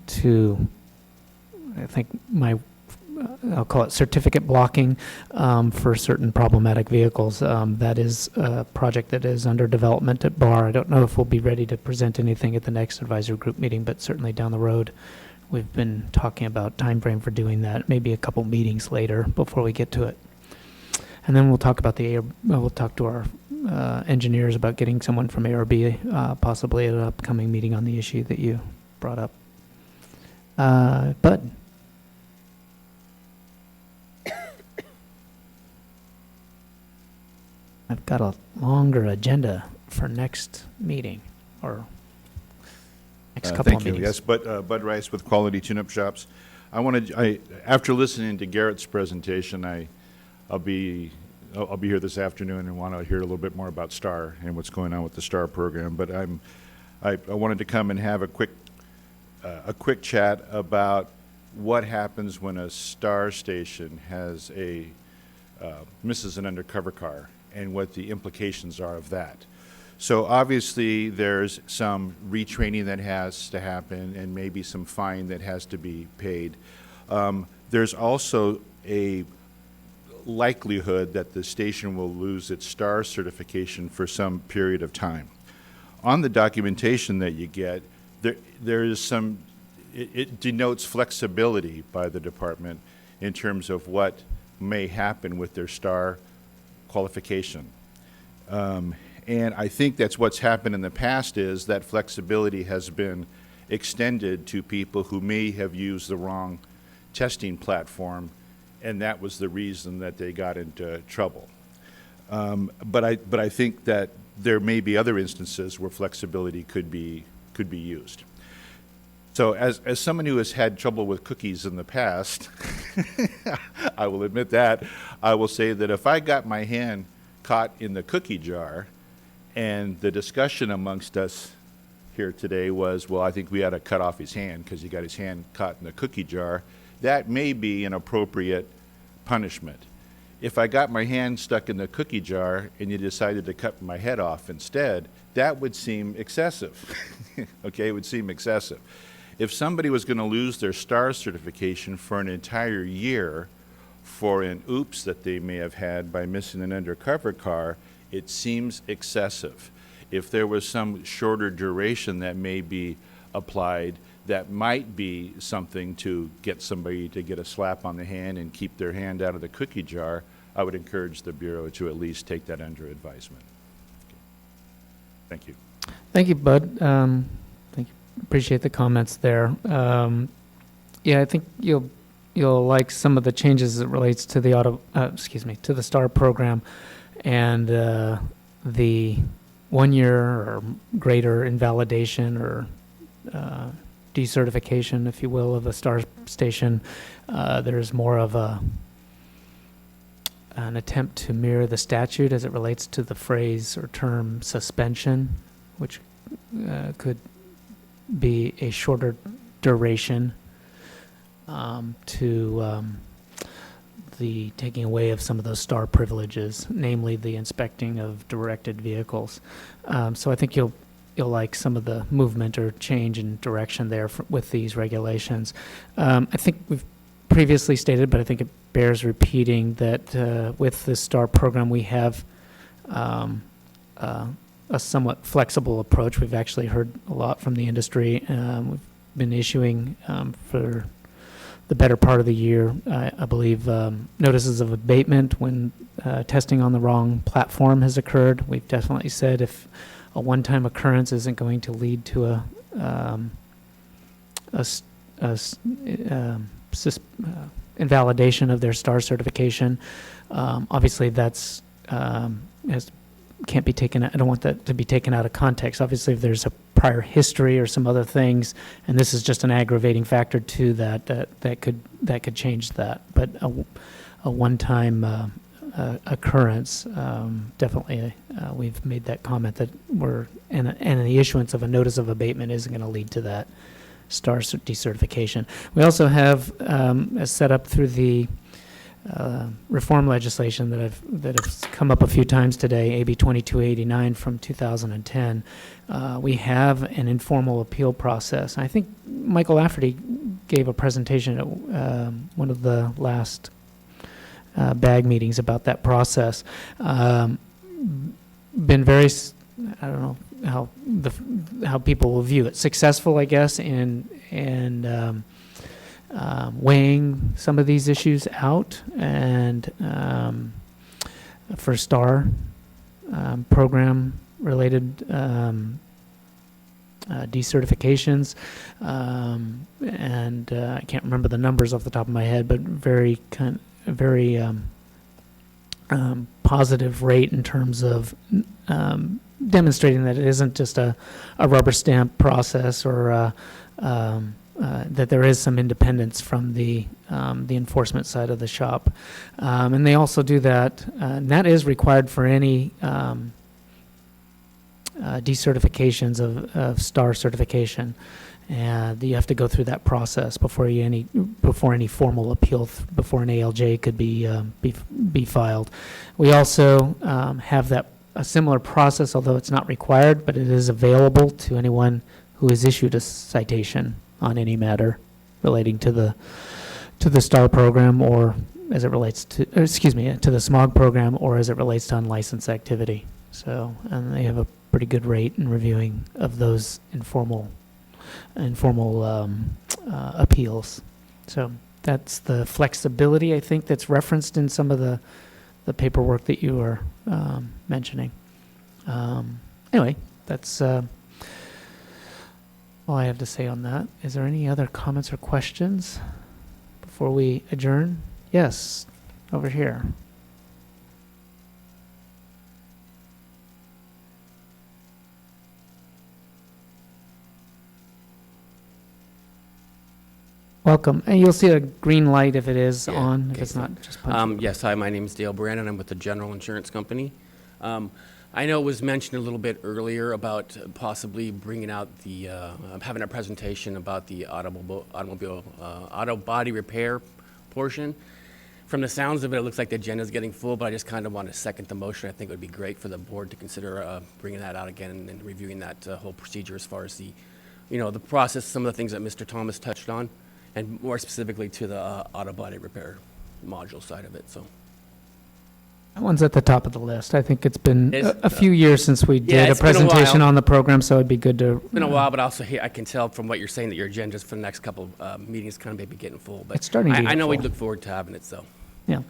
to, I think I'll call it certificate blocking for certain problematic vehicles. That is a project that is under development at BAR. I don't know if we'll be ready to present anything at the next advisory group meeting, but certainly down the road. We've been talking about time frame for doing that, maybe a couple meetings later before we get to it. And then we'll talk about we'll talk to our engineers about getting someone from ARB possibly at an upcoming meeting on the issue that you brought up. Bud. I've got a longer agenda for next meeting or next couple Thank of you. meetings. Yes, Bud Rice with Quality Tune-Up Shops. After listening to Garrett's presentation, I'll be here this afternoon and want to hear a little bit more about STAR and what's going on with the STAR program. But I wanted to come and have a quick chat about what happens when a STAR station has misses an undercover car and what the implications are of that. So obviously there's some retraining that has to happen and maybe some fine that has to be paid. There's also a likelihood that the station will lose its STAR certification for some period of time. On the documentation that you get, there is some, it denotes flexibility by the department in terms of what may happen with their STAR qualification. And I think that's what's happened in the past is that flexibility has been extended to people who may have used the wrong testing platform, and that was the reason that they got into trouble. But I think that there may be other instances where flexibility could be used. So as someone who has had trouble with cookies in the past, I will admit that, I will say that if I got my hand caught in the cookie jar and the discussion amongst us here today was, well, I think we ought to cut off his hand because he got his hand caught in the cookie jar, that may be an appropriate punishment. If I got my hand stuck in the cookie jar and you decided to cut my head off instead, that would seem excessive. Okay, it would seem excessive. If somebody was going to lose their STAR certification for an entire year for an oops that they may have had by missing an undercover car, it seems excessive. If there was some shorter duration that may be applied, that might be something to get somebody to get a slap on the hand and keep their hand out of the cookie jar, I would encourage the Bureau to at least take that under advisement. Thank you. Thank you, Bud. Thank you. Appreciate the comments there. Yeah, I think you'll like some of the changes as it relates to the to the STAR program and the 1 year or greater invalidation or decertification, if you will, of a STAR station. There's more of an attempt to mirror the statute as it relates to the phrase or term suspension, which could be a shorter duration to the taking away of some of those STAR privileges, namely the inspecting of directed vehicles. So I think you'll like some of the movement or change in direction there with these regulations. I think we've previously stated, but I think it bears repeating that with the STAR program we have a somewhat flexible approach. We've actually heard a lot from the industry. We've been issuing for the better part of the year, I believe, notices of abatement when testing on the wrong platform has occurred. We've definitely said if a one-time occurrence isn't going to lead to invalidation of their STAR certification, obviously that's can't be taken. I don't want that to be taken out of context. Obviously, if there's a prior history or some other things, and this is just an aggravating factor to that could change that. But a one-time occurrence, definitely, we've made that comment that and the issuance of a notice of abatement isn't going to lead to that STAR decertification. We also have set up through the reform legislation that has come up a few times today, AB 2289 from 2010. We have an informal appeal process. I think Michael Lafferty gave a presentation at one of the last BAG meetings about that process. Been very, I don't know how people will view it. Successful, I guess, in weighing some of these issues out, and for STAR program related decertifications, and I can't remember the numbers off the top of my head, but very positive rate in terms of demonstrating that it isn't just a rubber stamp process or that there is some independence from the enforcement side of the shop. And they also do that, and that is required for any decertifications of STAR certification. And you have to go through that process before any formal appeal, before an ALJ could be filed. We also have a similar process, although it's not required, but it is available to anyone who is issued a citation on any matter relating to the STAR program, or as it relates to, to the smog program, or as it relates to unlicensed activity. So, and they have a pretty good rate in reviewing of those informal appeals. So that's the flexibility, I think, that's referenced in some of the paperwork that you are mentioning. Anyway, that's all I have to say on that. Is there any other comments or questions before we adjourn? Yes, over here. Welcome. And you'll see a green light if it is Yeah, on, if okay, it's so, not just punching. Yes, hi, my name is Dale Brandon. I'm with the General Insurance Company. I know it was mentioned a little bit earlier about possibly bringing out the, having a presentation about the auto body repair portion. From the sounds of it, it looks like the agenda's getting full, but I just kind of want to second the motion. I think it would be great for the board to consider bringing that out again and reviewing that whole procedure as far as the, the process, some of the things that Mr. Thomas touched on, and more specifically to the auto body repair module side of it, so. That one's at the top of the list. I think it's been It's, a few years since we yeah, did a it's been a presentation while. on the program, so it'd be good to. It's been a while, but also I can tell from what you're saying that your agendas for the next couple of meetings kind of maybe getting full. But It's starting to I get know we'd full. look forward to having it, so. Yeah. All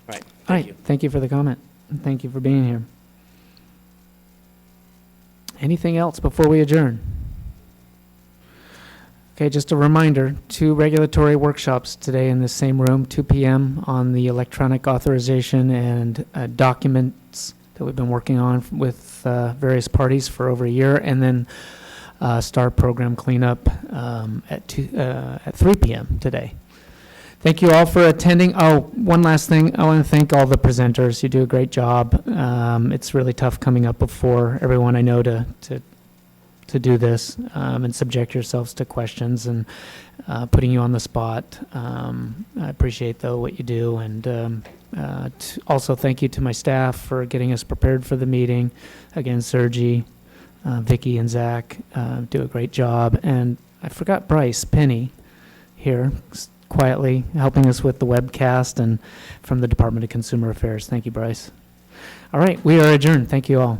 right, All thank right. you. Thank you for the comment. And thank you for being here. Anything else before we adjourn? Okay, just a reminder, 2 regulatory workshops today in the same room, 2 p.m. on the electronic authorization and documents that we've been working on with various parties for over a year, and then STAR program cleanup at 3 p.m. today. Thank you all for attending. Oh, one last thing. I want to thank all the presenters. You do a great job. It's really tough coming up before everyone I know to do this and subject yourselves to questions and putting you on the spot. I appreciate, though, what you do. And also thank you to my staff for getting us prepared for the meeting. Again, Sergi, Vicky, and Zach do a great job. And I forgot Bryce Penny here, quietly helping us with the webcast, and from the Department of Consumer Affairs. Thank you, Bryce. All right, we are adjourned. Thank you all.